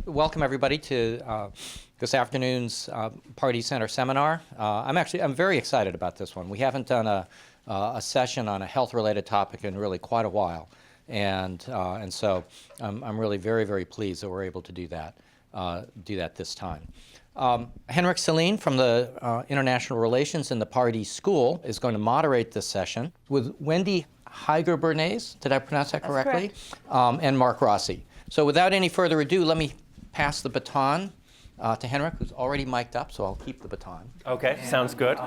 Welcome everybody to this afternoon's Pardee Center seminar. I'm very excited about this one. We haven't done a session on a health-related topic in really quite a while, and so I'm really very pleased that we're able to do that this time. Henrik Selin from the International Relations in the Pardee School is going to moderate this session with Wendy Heiger-Bernays, did I pronounce that correctly? That's correct. And Mark Rossi. So without any further ado, let me pass the baton to Henrik, who's already mic'd up, so I'll keep the baton. Okay, sounds good.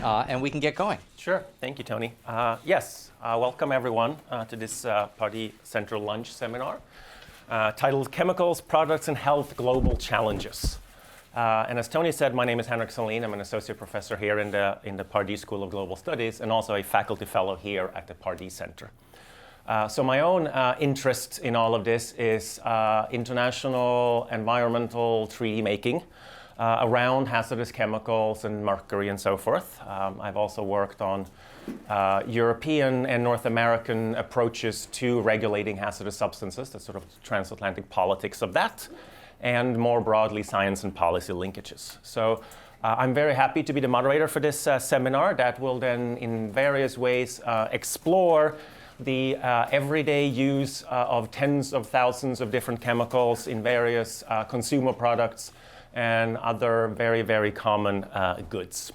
And we can get going. Sure, thank you, Tony. Welcome everyone to this Pardee Center Lunch seminar titled Chemicals, Products, and Health Global Challenges. And as Tony said, my name is Henrik Selin. I'm an associate professor here in the Pardee School of Global Studies and also a faculty fellow here at the Pardee Center. So my own interest in all of this is international environmental treaty making around hazardous chemicals and mercury and so forth. I've also worked on European and North American approaches to regulating hazardous substances, the sort of transatlantic politics of that, and more broadly science and policy linkages. So I'm very happy to be the moderator for this seminar that will then in various ways explore the everyday use of tens of thousands of different chemicals in various consumer products and other very common goods.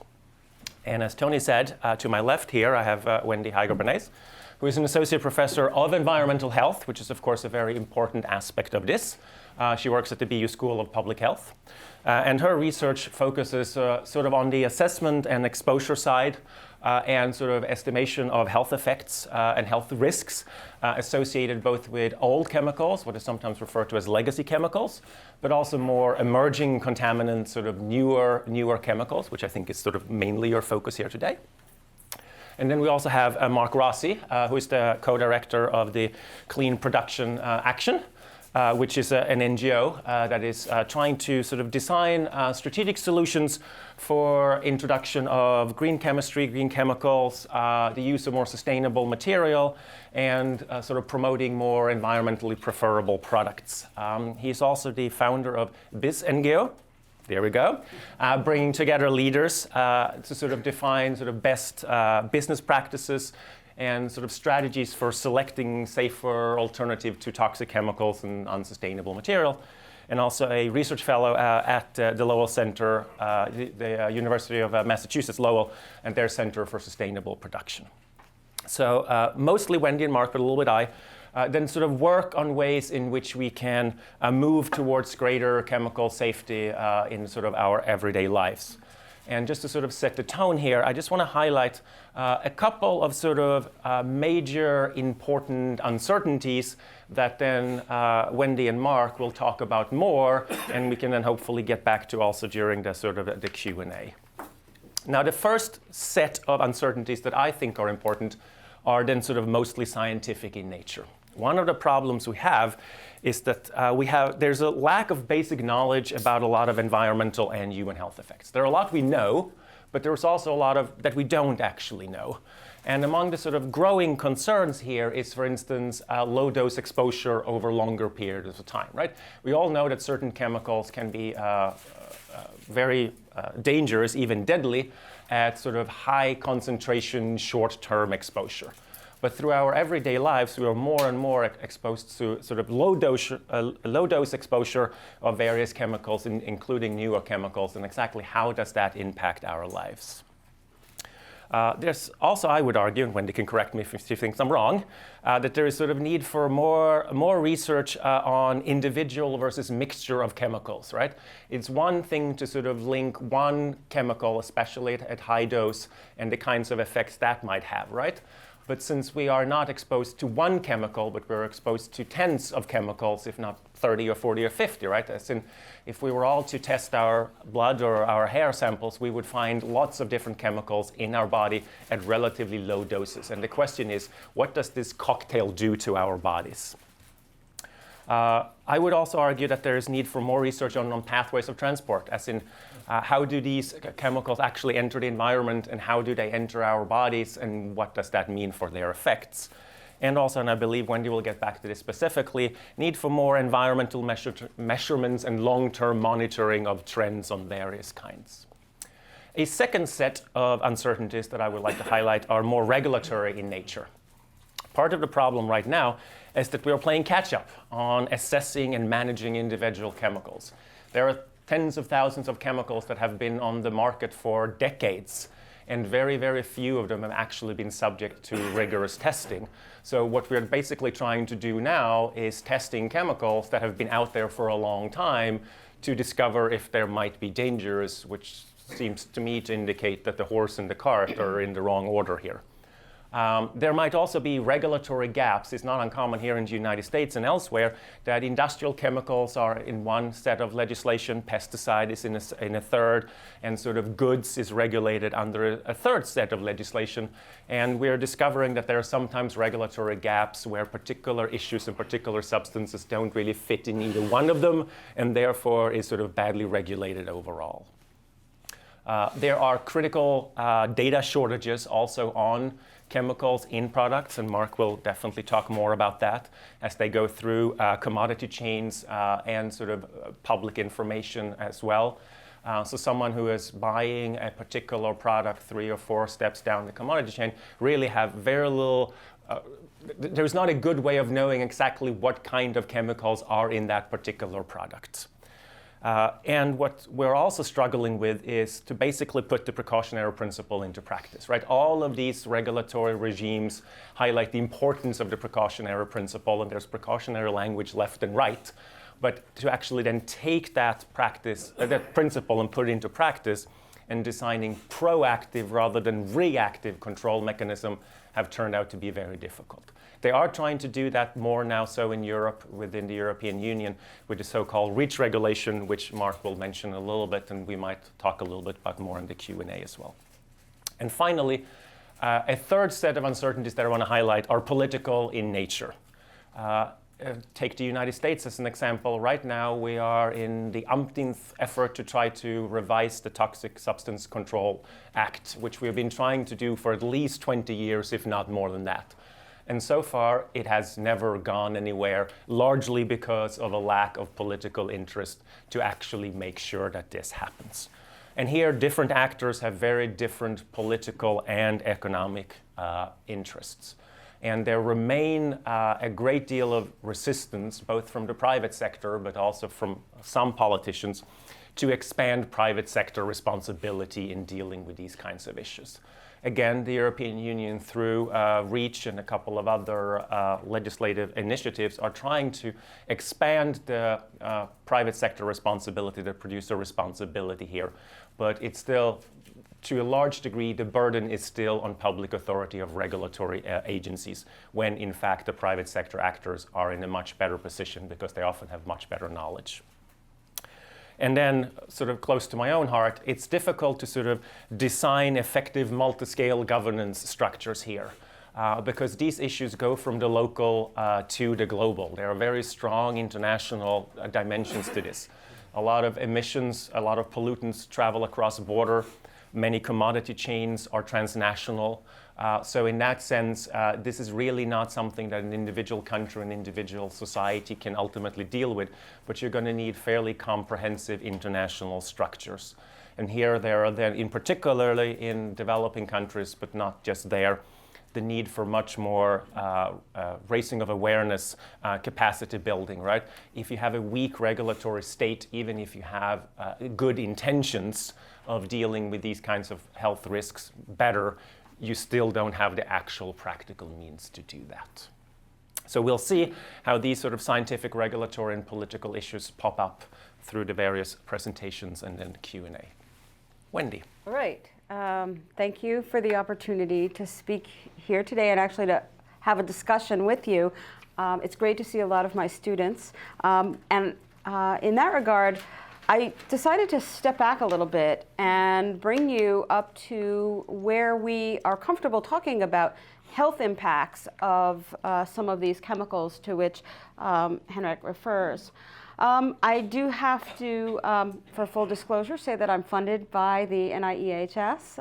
And as Tony said, to my left here I have Wendy Heiger-Bernays, who is an associate professor of environmental health, which is of course a very important aspect of this. She works at the BU School of Public Health. And her research focuses sort of on the assessment and exposure side and sort of estimation of health effects and health risks associated both with old chemicals, what is sometimes referred to as legacy chemicals, but also more emerging contaminants, sort of newer chemicals, which I think is sort of mainly your focus here today. And then we also have Mark Rossi, who is the co-director of the Clean Production Action, which is an NGO that is trying to sort of design strategic solutions for introduction of green chemistry, green chemicals, the use of more sustainable material, and sort of promoting more environmentally preferable products. He's also the founder of BIS NGO. There we go. Bringing together leaders to sort of define sort of best business practices and sort of strategies for selecting safer alternative to toxic chemicals and unsustainable material. And also a research fellow at the Lowell Center, the University of Massachusetts Lowell, and their Center for Sustainable Production. So mostly Wendy and Mark, but a little bit I, then sort of work on ways in which we can move towards greater chemical safety in sort of our everyday lives. And just to sort of set the tone here, I just want to highlight a couple of sort of major important uncertainties that then Wendy and Mark will talk about more, and we can then hopefully get back to also during the sort of the Q&A. Now, the first set of uncertainties that I think are important are then sort of mostly scientific in nature. One of the problems we have is that there's a lack of basic knowledge about a lot of environmental and human health effects. There are a lot we know, but there's also a lot of that we don't actually know. And among the sort of growing concerns here is, for instance, low dose exposure over longer periods of time, right? We all know that certain chemicals can be very dangerous, even deadly, at sort of high concentration, short-term exposure. But through our everyday lives, we are more and more exposed to sort of low dose exposure of various chemicals, including newer chemicals, and exactly how does that impact our lives? There's also, I would argue, and Wendy can correct me if she thinks I'm wrong, that there is sort of need for more research on individual versus mixture of chemicals, right? It's one thing to sort of link one chemical, especially at high dose, and the kinds of effects that might have, right? But since we are not exposed to one chemical, but we're exposed to tens of chemicals, if not 30 or 40 or 50, right? As in, if we were all to test our blood or our hair samples, we would find lots of different chemicals in our body at relatively low doses. And the question is, what does this cocktail do to our bodies? I would also argue that there is need for more research on pathways of transport, as in how do these chemicals actually enter the environment and how do they enter our bodies and what does that mean for their effects? And also, and I believe Wendy will get back to this specifically, need for more environmental measurements and long-term monitoring of trends on various kinds. A second set of uncertainties that I would like to highlight are more regulatory in nature. Part of the problem right now is that we are playing catch-up on assessing and managing individual chemicals. There are tens of thousands of chemicals that have been on the market for decades, and very, very few of them have actually been subject to rigorous testing. So what we're basically trying to do now is testing chemicals that have been out there for a long time to discover if there might be dangers, which seems to me to indicate that the horse and the cart are in the wrong order here. There might also be regulatory gaps. It's not uncommon here in the United States and elsewhere that industrial chemicals are in one set of legislation, pesticide is in a third, and sort of goods is regulated under a third set of legislation. And we're discovering that there are sometimes regulatory gaps where particular issues and particular substances don't really fit in either one of them, and therefore is sort of badly regulated overall. There are critical data shortages also on chemicals in products, and Mark will definitely talk more about that as they go through commodity chains and sort of public information as well. So someone who is buying a particular product 3 or 4 steps down the commodity chain really have very little, there's not a good way of knowing exactly what kind of chemicals are in that particular product. And what we're also struggling with is to basically put the precautionary principle into practice, right? All of these regulatory regimes highlight the importance of the precautionary principle, and there's precautionary language left and right. But to actually then take that practice, that principle and put it into practice and designing proactive rather than reactive control mechanism have turned out to be very difficult. They are trying to do that more now so in Europe, within the European Union, with the so-called REACH regulation, which Mark will mention a little bit, and we might talk a little bit about more in the Q&A as well. And finally, a third set of uncertainties that I want to highlight are political in nature. Take the United States as an example. Right now, we are in the umpteenth effort to try to revise the Toxic Substance Control Act, which we've been trying to do for at least 20 years, if not more than that. And so far, it has never gone anywhere, largely because of a lack of political interest to actually make sure that this happens. And here, different actors have very different political and economic interests. And there remain a great deal of resistance, both from the private sector, but also from some politicians, to expand private sector responsibility in dealing with these kinds of issues. Again, the European Union, through REACH and a couple of other legislative initiatives, are trying to expand the private sector responsibility, the producer responsibility here. But it's still, to a large degree, the burden is still on public authority of regulatory agencies, when in fact the private sector actors are in a much better position because they often have much better knowledge. And then, sort of close to my own heart, it's difficult to sort of design effective multi-scale governance structures here because these issues go from the local to the global. There are very strong international dimensions to this. A lot of emissions, a lot of pollutants travel across border. Many commodity chains are transnational. So in that sense, this is really not something that an individual country, an individual society can ultimately deal with, but you're going to need fairly comprehensive international structures. And here there are then, in particularly in developing countries, but not just there, the need for much more raising of awareness, capacity building, right? If you have a weak regulatory state, even if you have good intentions of dealing with these kinds of health risks better, you still don't have the actual practical means to do that. So we'll see how these sort of scientific, regulatory, and political issues pop up through the various presentations and then Q&A. Wendy. All right. Thank you for the opportunity to speak here today and actually to have a discussion with you. It's great to see a lot of my students. And in that regard, I decided to step back a little bit and bring you up to where we are comfortable talking about health impacts of some of these chemicals to which Henrik refers. I do have to, for full disclosure, say that I'm funded by the NIEHS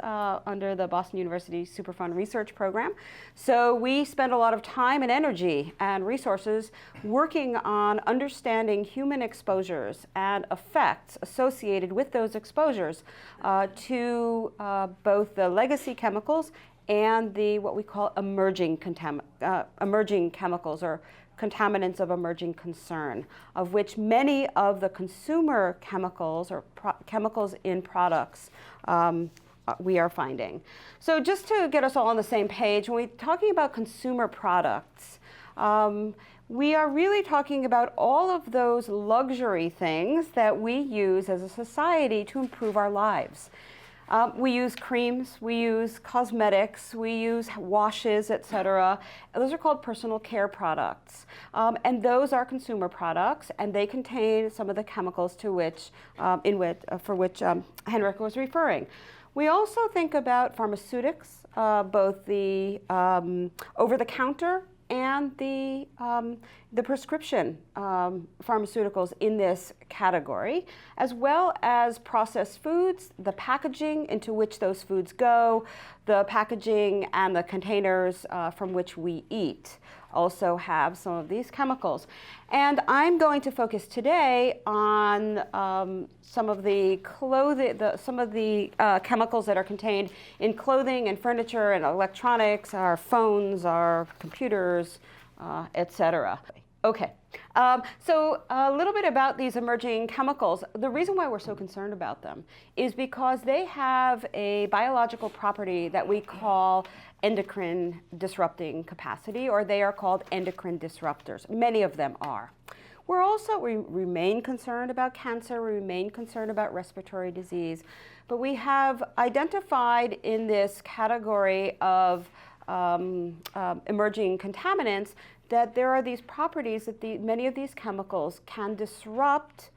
under the Boston University Superfund Research Program. So we spend a lot of time and energy and resources working on understanding human exposures and effects associated with those exposures to both the legacy chemicals and the what we call emerging chemicals or contaminants of emerging concern, of which many of the consumer chemicals or chemicals in products we are finding. So just to get us all on the same page, when we're talking about consumer products, we are really talking about all of those luxury things that we use as a society to improve our lives. We use creams, we use cosmetics, we use washes, etc. Those are called personal care products. And those are consumer products, and they contain some of the chemicals to which, for which Henrik was referring. We also think about pharmaceutics, both the over-the-counter and the prescription pharmaceuticals in this category, as well as processed foods, the packaging into which those foods go, the packaging and the containers from which we eat also have some of these chemicals. And I'm going to focus today on some of the chemicals that are contained in clothing and furniture and electronics, our phones, our computers, etc. Okay, so a little bit about these emerging chemicals. The reason why we're so concerned about them is because they have a biological property that we call endocrine disrupting capacity, or they are called endocrine disruptors. Many of them are. We remain concerned about cancer, we remain concerned about respiratory disease, but we have identified in this category of emerging contaminants that there are these properties that many of these chemicals can disrupt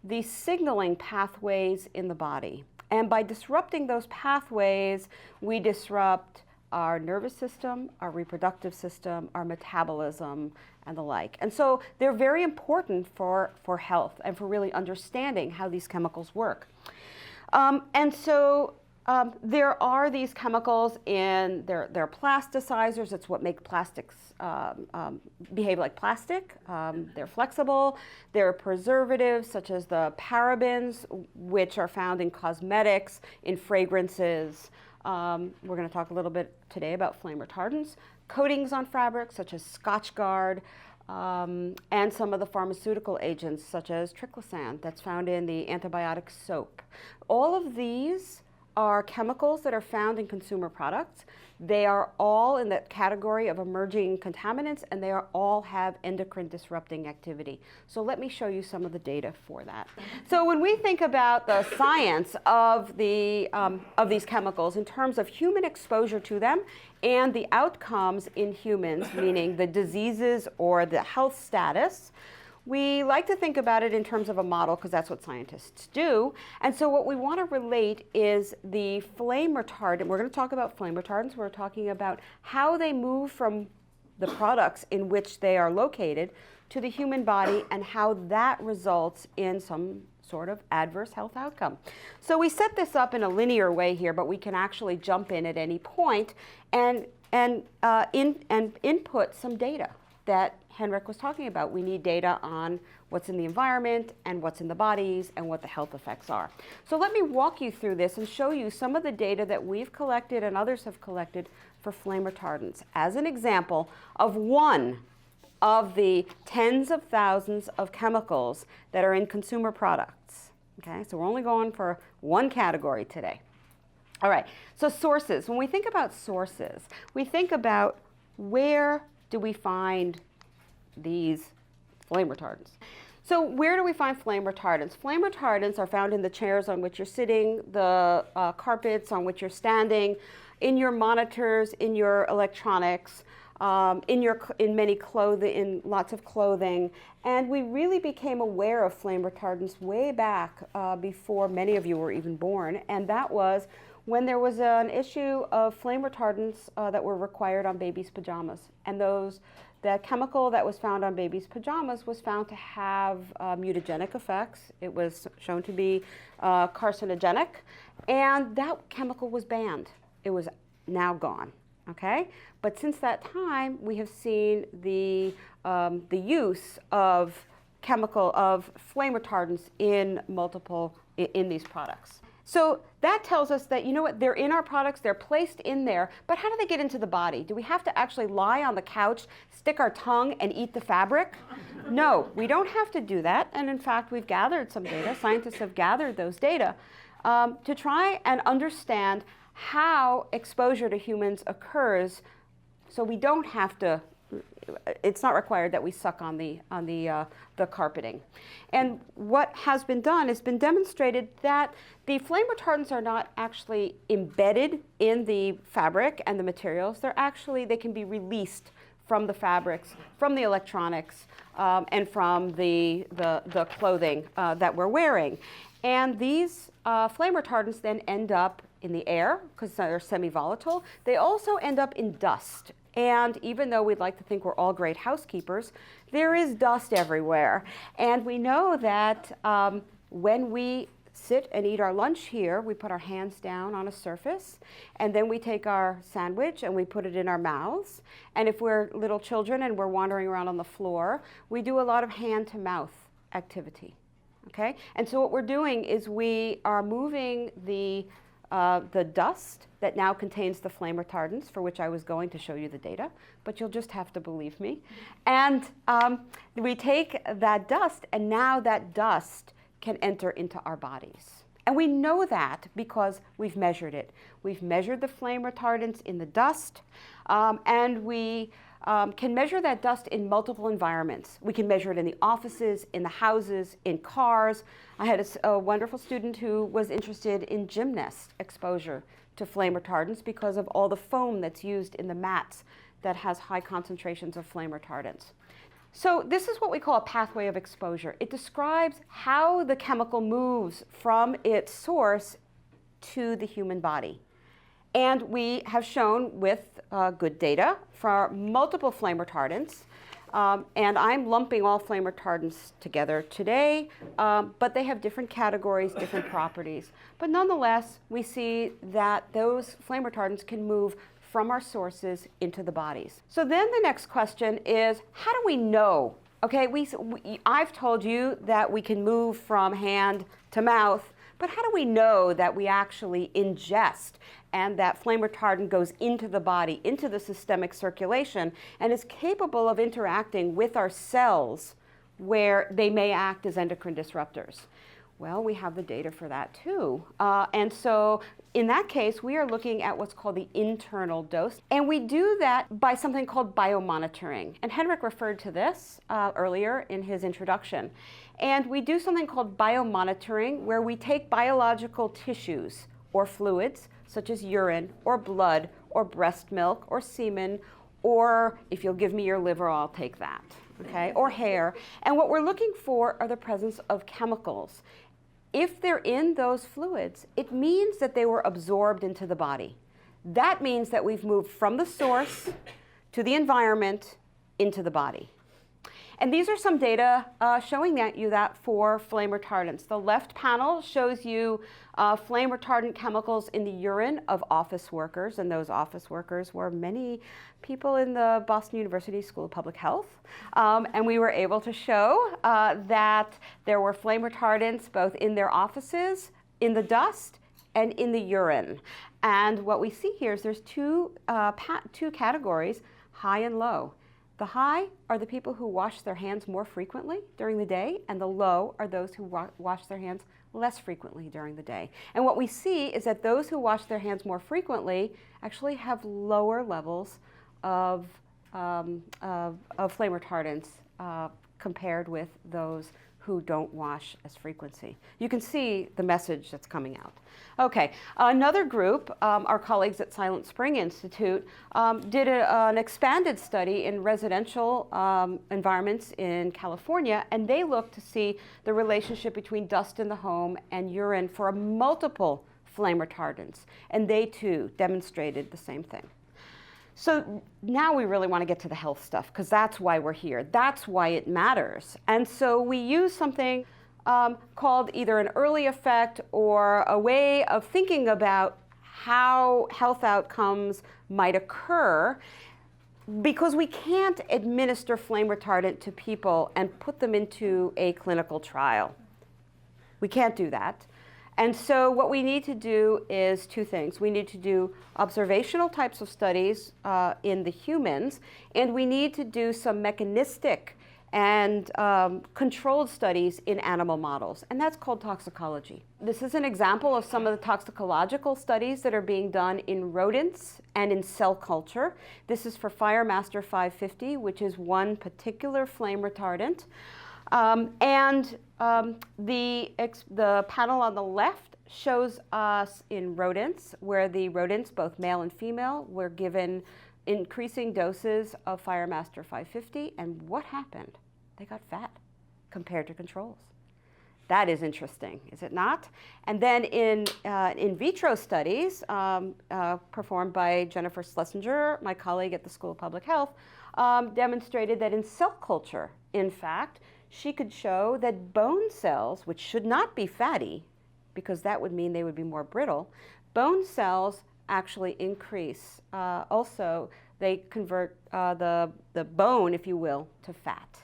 the signaling pathways in the body. And by disrupting those pathways, we disrupt our nervous system, our reproductive system, our metabolism, and the like. And so they're very important for health and for really understanding how these chemicals work. There are these chemicals in, they're plasticizers. It's what make plastics behave like plastic. They're flexible. They're preservatives such as the parabens, which are found in cosmetics, in fragrances. We're going to talk a little bit today about flame retardants. Coatings on fabrics such as Scotchgard, and some of the pharmaceutical agents such as triclosan that's found in the antibiotic soap. All of these are chemicals that are found in consumer products. They are all in that category of emerging contaminants, and they all have endocrine disrupting activity. So let me show you some of the data for that. So when we think about the science of these chemicals in terms of human exposure to them and the outcomes in humans, meaning the diseases or the health status, we like to think about it in terms of a model because that's what scientists do. And so what we want to relate is the flame retardant. We're going to talk about flame retardants. We're talking about how they move from the products in which they are located to the human body and how that results in some sort of adverse health outcome. So we set this up in a linear way here, but we can actually jump in at any point and input some data that Henrik was talking about. We need data on what's in the environment and what's in the bodies and what the health effects are. So let me walk you through this and show you some of the data that we've collected and others have collected for flame retardants as an example of one of the tens of thousands of chemicals that are in consumer products. Okay, so we're only going for one category today. All right, so sources. When we think about sources, we think about where do we find these flame retardants. So where do we find flame retardants? Flame retardants are found in the chairs on which you're sitting, the carpets on which you're standing, in your monitors, in your electronics, in lots of clothing. And we really became aware of flame retardants way back before many of you were even born. And that was when there was an issue of flame retardants that were required on babies' pajamas. And the chemical that was found on babies' pajamas was found to have mutagenic effects. It was shown to be carcinogenic, and that chemical was banned. It was now gone, okay? But since that time, we have seen the use of flame retardants in these products. So that tells us that, you know what, they're in our products, they're placed in there, but how do they get into the body? Do we have to actually lie on the couch, stick our tongue, and eat the fabric? No, we don't have to do that. And in fact, we've gathered some data, scientists have gathered those data to try and understand how exposure to humans occurs, so we don't have to, it's not required that we suck on the carpeting. And what has been done has been demonstrated that the flame retardants are not actually embedded in the fabric and the materials. They can be released from the fabrics, from the electronics, and from the clothing that we're wearing. And these flame retardants then end up in the air because they're semi-volatile. They also end up in dust. And even though we'd like to think we're all great housekeepers, there is dust everywhere. And we know that when we sit and eat our lunch here, we put our hands down on a surface, and then we take our sandwich and we put it in our mouths. And if we're little children and we're wandering around on the floor, we do a lot of hand-to-mouth activity, okay? And so what we're doing is we are moving the dust that now contains the flame retardants, for which I was going to show you the data, but you'll just have to believe me. And we take that dust, and now that dust can enter into our bodies. And we know that because we've measured it. We've measured the flame retardants in the dust, and we can measure that dust in multiple environments. We can measure it in the offices, in the houses, in cars. I had a wonderful student who was interested in gymnast exposure to flame retardants because of all the foam that's used in the mats that has high concentrations of flame retardants. So this is what we call a pathway of exposure. It describes how the chemical moves from its source to the human body. And we have shown with good data for multiple flame retardants, and I'm lumping all flame retardants together today, but they have different categories, different properties. But nonetheless, we see that those flame retardants can move from our sources into the bodies. So then the next question is, how do we know? Okay, I've told you that we can move from hand to mouth, but how do we know that we actually ingest and that flame retardant goes into the body, into the systemic circulation, and is capable of interacting with our cells where they may act as endocrine disruptors? Well, we have the data for that too. And so in that case, we are looking at what's called the internal dose. And we do that by something called biomonitoring. And Henrik referred to this earlier in his introduction. And we do something called biomonitoring, where we take biological tissues or fluids, such as urine or blood or breast milk or semen, or if you'll give me your liver, I'll take that, okay, or hair. And what we're looking for are the presence of chemicals. If they're in those fluids, it means that they were absorbed into the body. That means that we've moved from the source to the environment into the body. And these are some data showing that for flame retardants. The left panel shows you flame retardant chemicals in the urine of office workers, and those office workers were many people in the Boston University School of Public Health. And we were able to show that there were flame retardants both in their offices, in the dust, and in the urine. And what we see here is there's two categories, high and low. The high are the people who wash their hands more frequently during the day, and the low are those who wash their hands less frequently during the day. And what we see is that those who wash their hands more frequently actually have lower levels of flame retardants compared with those who don't wash as frequency. You can see the message that's coming out. Okay, another group, our colleagues at Silent Spring Institute, did an expanded study in residential environments in California, and they looked to see the relationship between dust in the home and urine for multiple flame retardants, and they too demonstrated the same thing. So now we really want to get to the health stuff, because that's why we're here. That's why it matters. And so we use something called either an early effect or a way of thinking about how health outcomes might occur, because we can't administer flame retardant to people and put them into a clinical trial. We can't do that. And so what we need to do is two things. We need to do observational types of studies in the humans, and we need to do some mechanistic and controlled studies in animal models, and that's called toxicology. This is an example of some of the toxicological studies that are being done in rodents and in cell culture. This is for Firemaster 550, which is one particular flame retardant. The panel on the left shows us in rodents, where the rodents, both male and female, were given increasing doses of Firemaster 550, and what happened? They got fat compared to controls. That is interesting, is it not? And then in vitro studies performed by Jennifer Schlesinger, my colleague at the School of Public Health, demonstrated that in cell culture, in fact, she could show that bone cells, which should not be fatty, because that would mean they would be more brittle, bone cells actually increase. Also, they convert the bone, if you will, to fat.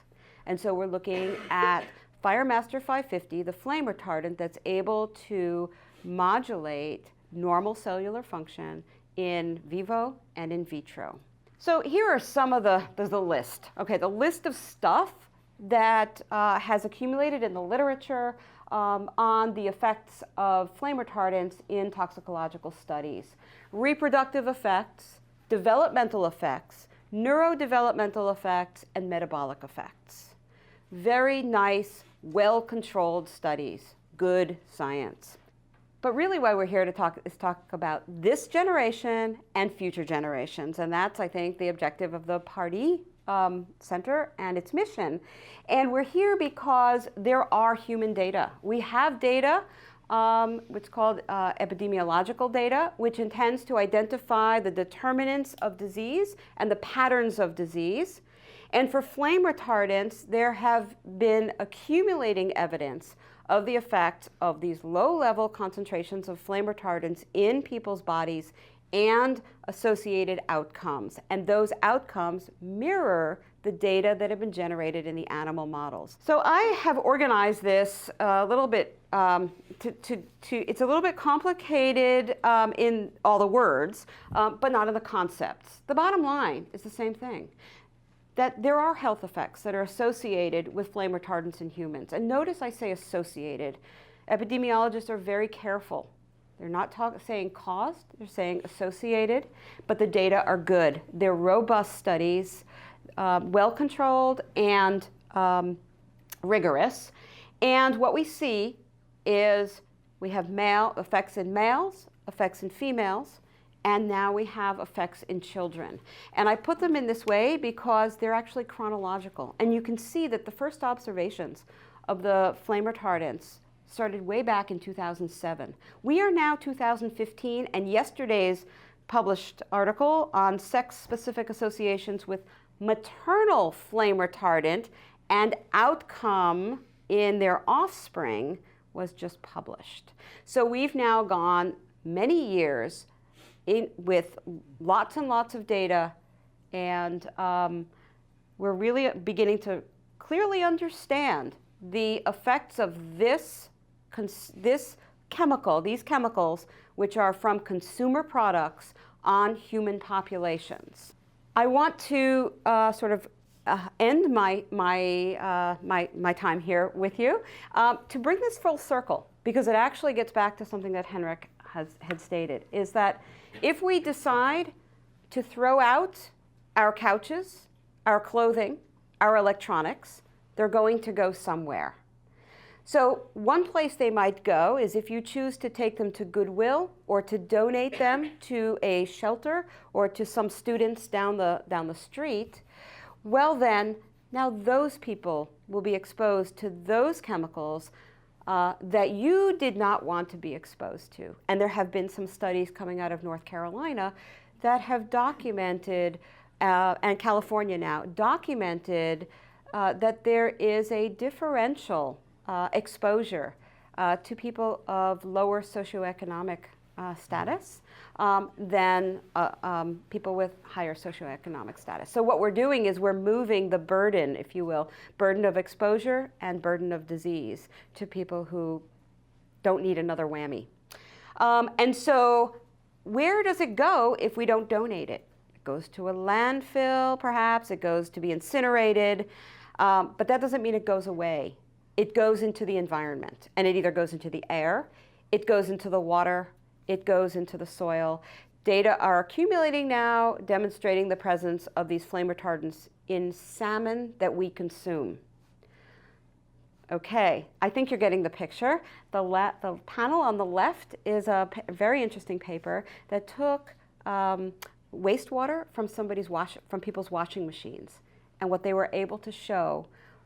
And so we're looking at Firemaster 550, the flame retardant that's able to modulate normal cellular function in vivo and in vitro. So here are some of the list. Okay, the list of stuff that has accumulated in the literature on the effects of flame retardants in toxicological studies. Reproductive effects, developmental effects, neurodevelopmental effects, and metabolic effects. Very nice, well-controlled studies, good science. But really why we're here to talk about this generation and future generations, and that's, I think, the objective of the Pardee Center and its mission. And we're here because there are human data. We have data, what's called epidemiological data, which intends to identify the determinants of disease and the patterns of disease. And for flame retardants, there have been accumulating evidence of the effect of these low-level concentrations of flame retardants in people's bodies and associated outcomes. And those outcomes mirror the data that have been generated in the animal models. So I have organized this a little bit, it's a little bit complicated in all the words, but not in the concepts. The bottom line is the same thing, that there are health effects that are associated with flame retardants in humans. And notice I say associated. Epidemiologists are very careful. They're not saying caused, they're saying associated, but the data are good. They're robust studies, well-controlled and rigorous. And what we see is we have effects in males, effects in females, and now we have effects in children. And I put them in this way because they're actually chronological. And you can see that the first observations of the flame retardants started way back in 2007. We are now 2015, and yesterday's published article on sex-specific associations with maternal flame retardant and outcome in their offspring was just published. So we've now gone many years with lots and lots of data, and we're really beginning to clearly understand the effects of these chemicals, which are from consumer products, on human populations. I want to sort of end my time here with you to bring this full circle, because it actually gets back to something that Henrik had stated, is that if we decide to throw out our couches, our clothing, our electronics, they're going to go somewhere. So one place they might go is if you choose to take them to Goodwill or to donate them to a shelter or to some students down the street. Well then, now those people will be exposed to those chemicals that you did not want to be exposed to. And there have been some studies coming out of North Carolina that have documented, and California now, documented that there is a differential exposure to people of lower socioeconomic status than people with higher socioeconomic status. So what we're doing is we're moving the burden, if you will, burden of exposure and burden of disease to people who don't need another whammy. And so where does it go if we don't donate it? It goes to a landfill, perhaps. It goes to be incinerated. But that doesn't mean it goes away. It goes into the environment, and it either goes into the air, it goes into the water, it goes into the soil. Data are accumulating now demonstrating the presence of these flame retardants in salmon that we consume. Okay, I think you're getting the picture. The panel on the left is a very interesting paper that took wastewater from people's washing machines. And what they were able to show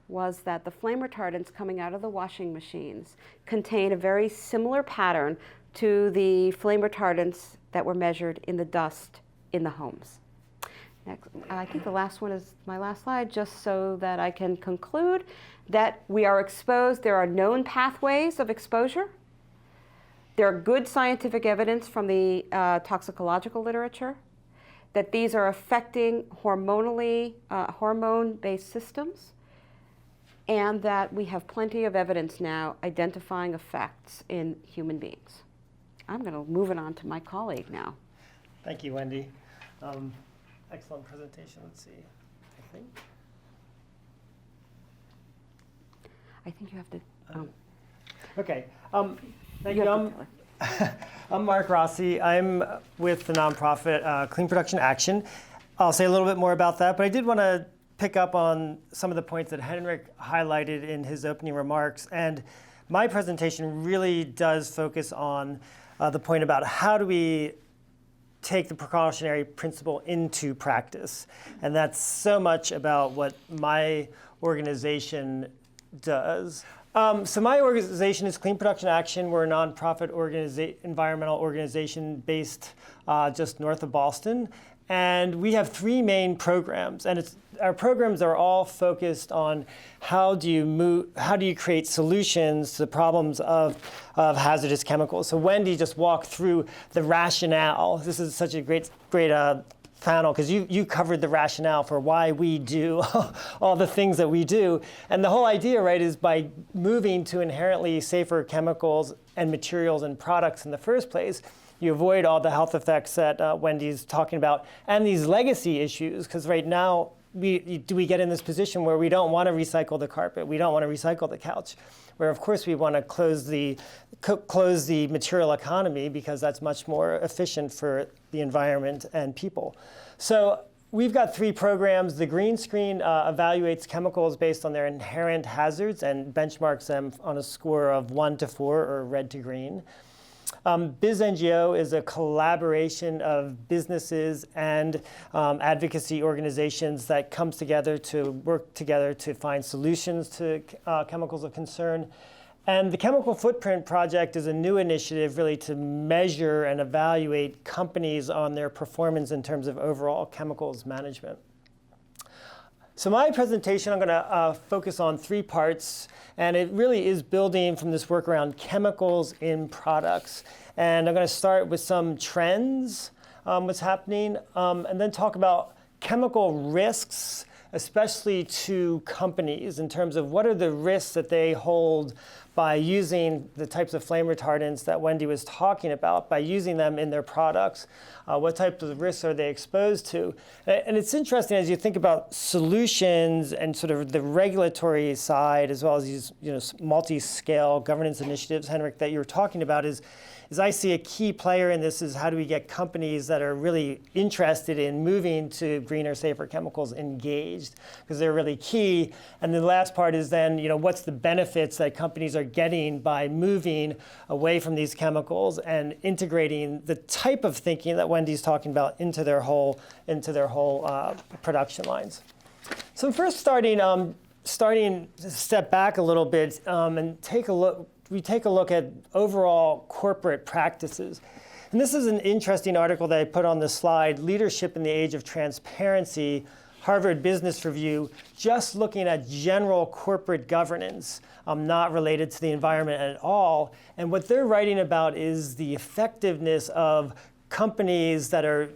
was that the flame retardants coming out of the washing machines contain a very similar pattern to the flame retardants that were measured in the dust in the homes. Next, I think the last one is my last slide, just so that I can conclude that we are exposed. There are known pathways of exposure. There are good scientific evidence from the toxicological literature that these are affecting hormone-based systems, and that we have plenty of evidence now identifying effects in human beings. I'm going to move it on to my colleague now. Thank you, Wendy. Excellent presentation. Let's see. I think you have to. Okay. Thank You you. have to tell it. I'm Mark Rossi. I'm with the nonprofit Clean Production Action. I'll say a little bit more about that, but I did want to pick up on some of the points that Henrik highlighted in his opening remarks. And my presentation really does focus on the point about how do we take the precautionary principle into practice. And that's so much about what my organization does. So my organization is Clean Production Action. We're a nonprofit environmental organization based just north of Boston. And we have three main programs. And our programs are all focused on how do you create solutions to the problems of hazardous chemicals. So Wendy just walked through the rationale. This is such a great panel, because you covered the rationale for why we do all the things that we do. And the whole idea, right, is by moving to inherently safer chemicals and materials and products in the first place, you avoid all the health effects that Wendy's talking about and these legacy issues, because right now we get in this position where we don't want to recycle the carpet, we don't want to recycle the couch, where of course we want to close the material economy because that's much more efficient for the environment and people. So we've got three programs. The green screen evaluates chemicals based on their inherent hazards and benchmarks them on a score of 1 to 4 or red to green. BizNGO is a collaboration of businesses and advocacy organizations that comes together to work together to find solutions to chemicals of concern. And the Chemical Footprint Project is a new initiative really to measure and evaluate companies on their performance in terms of overall chemicals management. So my presentation, I'm going to focus on three parts, and it really is building from this work around chemicals in products. And I'm going to start with some trends, what's happening, and then talk about chemical risks, especially to companies in terms of what are the risks that they hold by using the types of flame retardants that Wendy was talking about, by using them in their products. What types of risks are they exposed to? And it's interesting as you think about solutions and sort of the regulatory side, as well as these multi-scale governance initiatives, Henrik, that you were talking about, is I see a key player in this is how do we get companies that are really interested in moving to greener, safer chemicals engaged, because they're really key. And the last part is then, what's the benefits that companies are getting by moving away from these chemicals and integrating the type of thinking that Wendy's talking about into their whole production lines. So I'm first starting to step back a little bit and take a look, we take a look at overall corporate practices. And this is an interesting article that I put on the slide, Leadership in the Age of Transparency, Harvard Business Review, just looking at general corporate governance, not related to the environment at all. And what they're writing about is the effectiveness of companies that are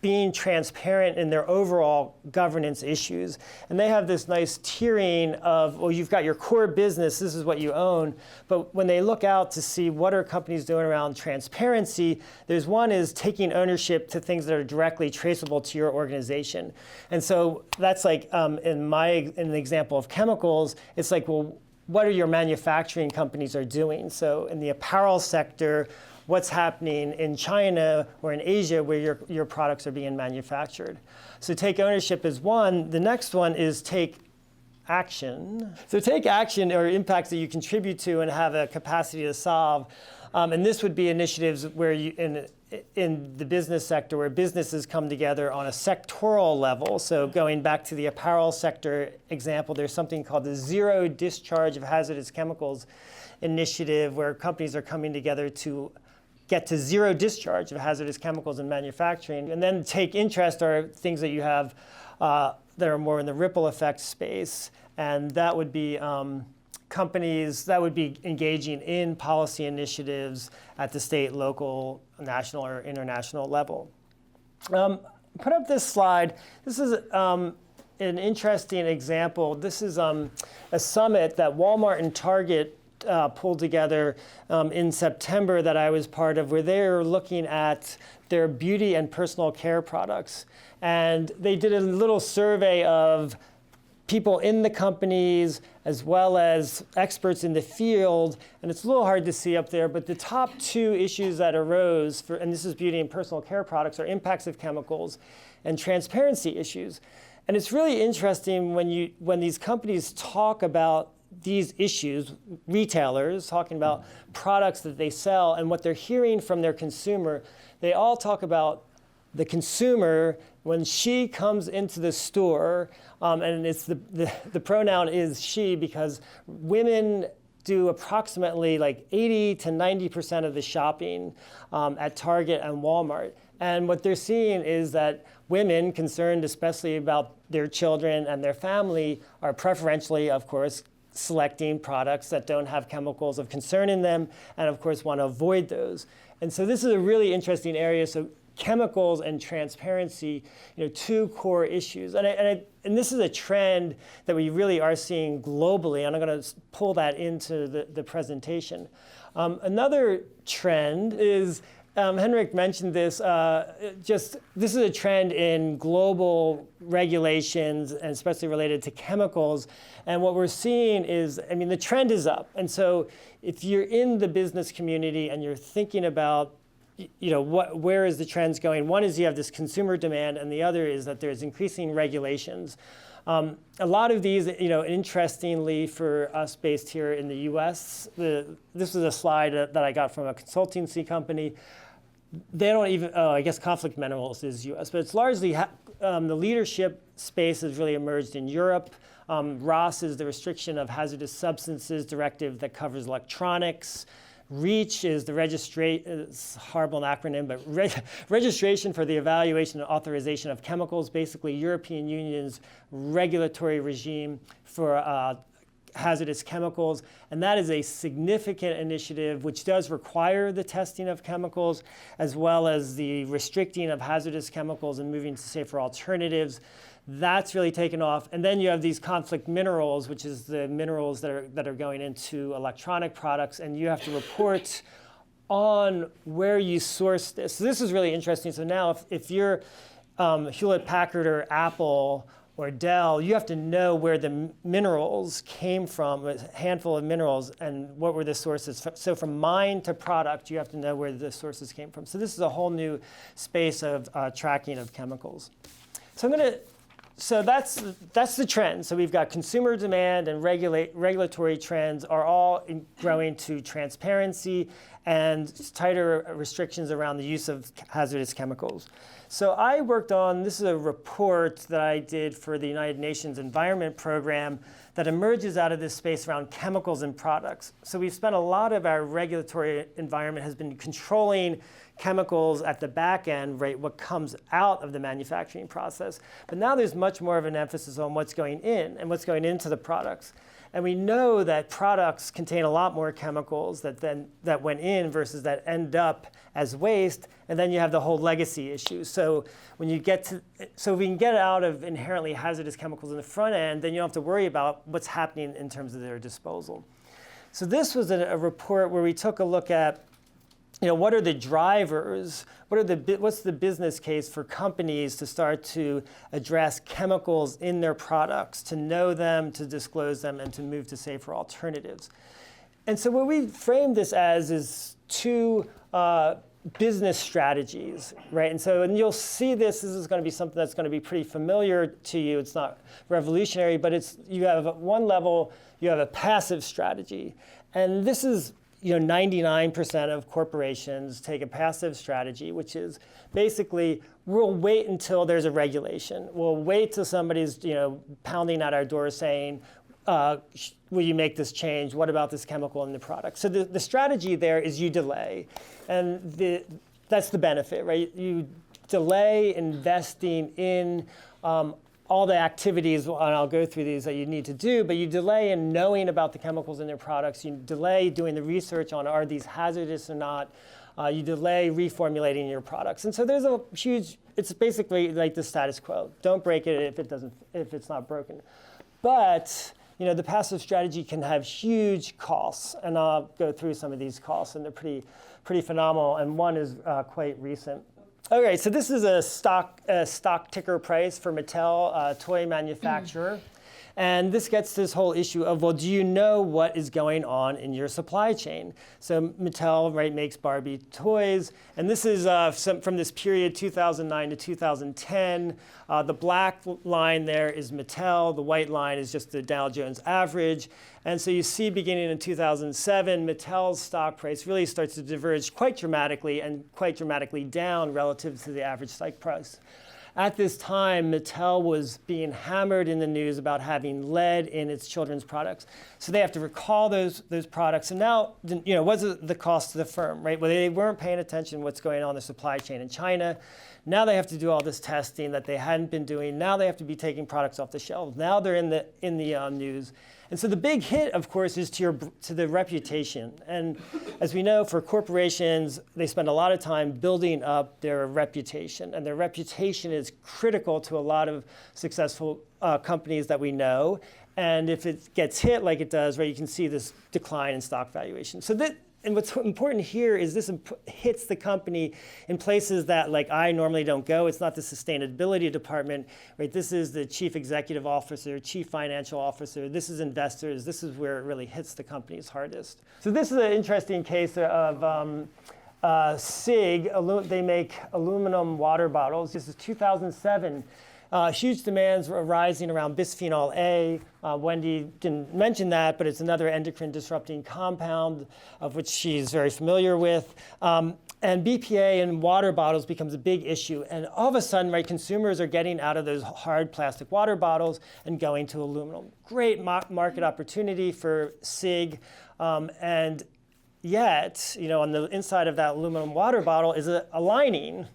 being transparent in their overall governance issues. And they have this nice tiering of, well, you've got your core business, this is what you own. But when they look out to see what are companies doing around transparency, there's one is taking ownership to things that are directly traceable to your organization. And so that's like, in the example of chemicals, it's like, well, what are your manufacturing companies are doing? So in the apparel sector, what's happening in China or in Asia where your products are being manufactured. So take ownership is one. The next one is take action. So take action or impacts that you contribute to and have a capacity to solve. And this would be initiatives where you, in the business sector, where businesses come together on a sectoral level. So going back to the apparel sector example, there's something called the Zero Discharge of Hazardous Chemicals initiative, where companies are coming together to get to zero discharge of hazardous chemicals in manufacturing. And then take interest are things that you have that are more in the ripple effect space. And that would be companies that would be engaging in policy initiatives at the state, local, national, or international level. Put up this slide. This is an interesting example. This is a summit that Walmart and Target pulled together in September that I was part of, where they're looking at their beauty and personal care products. And they did a little survey of people in the companies as well as experts in the field. And it's a little hard to see up there, but the top two issues that arose, and this is beauty and personal care products, are impacts of chemicals and transparency issues. And it's really interesting when these companies talk about these issues, retailers talking about products that they sell and what they're hearing from their consumer, they all talk about the consumer when she comes into the store, and it's the pronoun is she because women do approximately like 80 to 90% of the shopping at Target and Walmart. And what they're seeing is that women concerned especially about their children and their family are preferentially, of course, selecting products that don't have chemicals of concern in them, and of course want to avoid those. And so this is a really interesting area. So chemicals and transparency, two core issues. And this is a trend that we really are seeing globally, and I'm going to pull that into the presentation. Another trend is, Henrik mentioned this, this is a trend in global regulations, and especially related to chemicals. And what we're seeing is, the trend is up. And so if you're in the business community and you're thinking about, where is the trends going? One is you have this consumer demand, and the other is that there's increasing regulations. A lot of these, interestingly for us based here in the US, this is a slide that I got from a consultancy company. They don't even, I guess Conflict Minerals is US, but it's largely, the leadership space has really emerged in Europe. ROS is the Restriction of Hazardous Substances Directive that covers electronics. REACH is the it's a horrible acronym, but Registration for the Evaluation and Authorization of Chemicals, basically European Union's regulatory regime for hazardous chemicals. And that is a significant initiative which does require the testing of chemicals as well as the restricting of hazardous chemicals and moving to safer alternatives. That's really taken off. And then you have these conflict minerals, which is the minerals that are going into electronic products, and you have to report on where you source this. So this is really interesting. So now if you're Hewlett-Packard or Apple or Dell, you have to know where the minerals came from, a handful of minerals, and what were the sources. So from mine to product, you have to know where the sources came from. So this is a whole new space of tracking of chemicals. So I'm going to So that's the trend. So we've got consumer demand and regulatory trends are all growing to transparency and tighter restrictions around the use of hazardous chemicals. So I worked on, this is a report that I did for the United Nations Environment Program that emerges out of this space around chemicals and products. So we've spent a lot of our regulatory environment has been controlling chemicals at the back end, right, what comes out of the manufacturing process. But now there's much more of an emphasis on what's going in and what's going into the products. And we know that products contain a lot more chemicals that went in versus that end up as waste. And then you have the whole legacy issue. So when you get to, so if we can get out of inherently hazardous chemicals in the front end, then you don't have to worry about what's happening in terms of their disposal. So this was a report where we took a look at, what are the drivers? What's the business case for companies to start to address chemicals in their products, to know them, to disclose them, and to move to safer alternatives? And so what we framed this as is two business strategies, right? And you'll see this is going to be something that's going to be pretty familiar to you. It's not revolutionary, but you have at one level, you have a passive strategy. And this is 99% of corporations take a passive strategy, which is basically we'll wait until there's a regulation. We'll wait till somebody's pounding at our door saying, will you make this change? What about this chemical in the product? So the strategy there is you delay. And that's the benefit, right? You delay investing in all the activities, and I'll go through these, that you need to do, but you delay in knowing about the chemicals in their products. You delay doing the research on are these hazardous or not. You delay reformulating your products. And so there's a huge, it's basically like the status quo. Don't break it if it's not broken. But the passive strategy can have huge costs, and I'll go through some of these costs, and they're pretty phenomenal, and one is quite recent. Okay, so this is a stock ticker price for Mattel, a toy manufacturer. And this gets this whole issue of, well, do you know what is going on in your supply chain? So Mattel, right, makes Barbie toys. And this is from this period, 2009 to 2010. The black line there is Mattel. The white line is just the Dow Jones average. And so you see beginning in 2007, Mattel's stock price really starts to diverge quite dramatically and quite dramatically down relative to the average stock price. At this time, Mattel was being hammered in the news about having lead in its children's products. So they have to recall those products. And now, what's the cost to the firm, right? Well, they weren't paying attention to what's going on in the supply chain in China. Now they have to do all this testing that they hadn't been doing. Now they have to be taking products off the shelves. Now they're in the news. And so the big hit, of course, is to the reputation. And as we know, for corporations, they spend a lot of time building up their reputation. And their reputation is critical to a lot of successful companies that we know. And if it gets hit like it does, right, you can see this decline in stock valuation. And what's important here is this hits the company in places that I normally don't go. It's not the sustainability department, right? This is the chief executive officer, chief financial officer. This is investors. This is where it really hits the companies hardest. So this is an interesting case of SIGG. They make aluminum water bottles. This is 2007. Huge demands were arising around bisphenol A. Wendy didn't mention that, but it's another endocrine disrupting compound of which she's very familiar with. And BPA in water bottles becomes a big issue. And all of a sudden, right, consumers are getting out of those hard plastic water bottles and going to aluminum. Great market opportunity for SIGG. And yet, on the inside of that aluminum water bottle is a lining.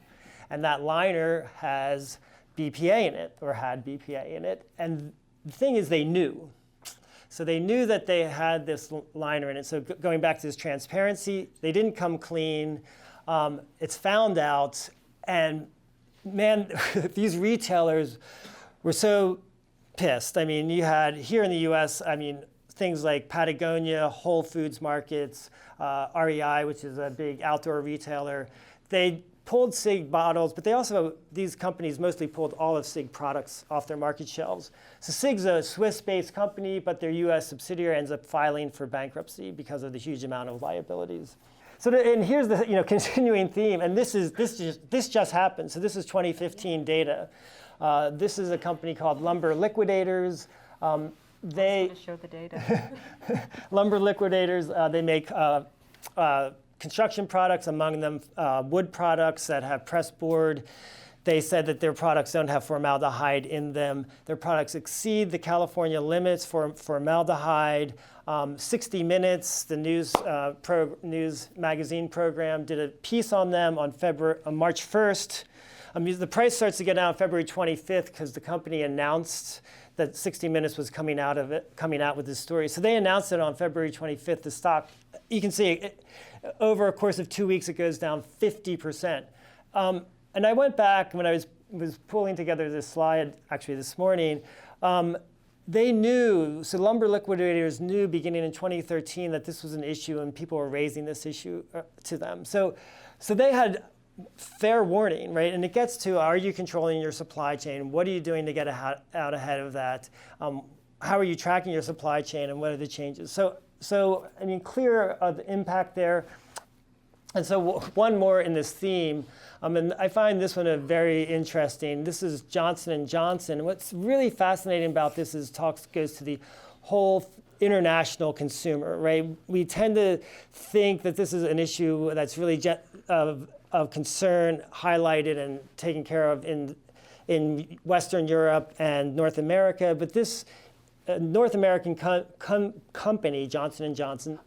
And that liner has BPA in it, or had BPA in it. And the thing is, they knew. So they knew that they had this liner in it. So going back to this transparency, they didn't come clean. It's found out. And man, these retailers were so pissed. I mean, you had here in the US, things like Patagonia, Whole Foods Markets, REI, which is a big outdoor retailer. They pulled SIGG bottles, but these companies mostly pulled all of SIGG products off their market shelves. So SIGG's a Swiss-based company, but their US subsidiary ends up filing for bankruptcy because of the huge amount of liabilities. So and here's the continuing theme, and this just happened. So this is 2015 data. This is a company called Lumber Liquidators. They To show the data. Lumber Liquidators, they make construction products, among them wood products that have pressboard. They said that their products don't have formaldehyde in them. Their products exceed the California limits for formaldehyde. 60 Minutes, the news magazine program, did a piece on them on March 1st. The price starts to get down on February 25th because the company announced that 60 Minutes was coming out with this story. So they announced it on February 25th. The stock, you can see, over a course of 2 weeks, it goes down 50%. And I went back when I was pulling together this slide, actually this morning. They knew, so Lumber Liquidators knew beginning in 2013 that this was an issue and people were raising this issue to them. So they had fair warning, right? And it gets to, are you controlling your supply chain? What are you doing to get out ahead of that? How are you tracking your supply chain and what are the changes? So I mean, clear the impact there. And so one more in this theme, and I find this one very interesting. This is Johnson & Johnson. What's really fascinating about this is goes to the whole international consumer, right? We tend to think that this is an issue that's really of concern, highlighted and taken care of in Western Europe and North America, but this North American company, Johnson & Johnson,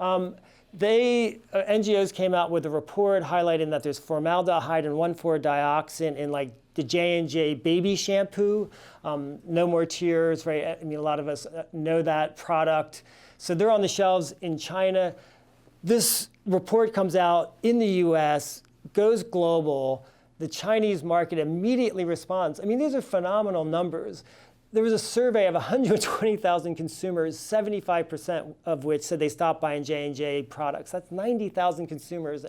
NGOs came out with a report highlighting that there's formaldehyde and 1,4-dioxin in like the J&J baby shampoo, No More Tears, right? I mean, a lot of us know that product. So they're on the shelves in China. This report comes out in the US, goes global. The Chinese market immediately responds. I mean, these are phenomenal numbers. There was a survey of 120,000 consumers, 75% of which said they stopped buying J&J products. That's 90,000 consumers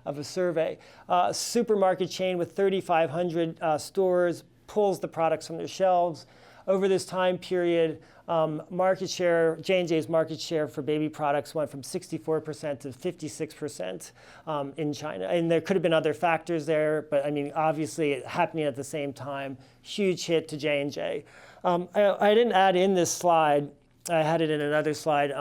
of a survey. Supermarket chain with 3,500 stores pulls the products from their shelves. Over this time period, market share, J&J's market share for baby products went from 64% to 56% in China. And there could have been other factors there, but I mean, obviously it happening at the same time, huge hit to J&J. I didn't add in this slide. I had it in another slide.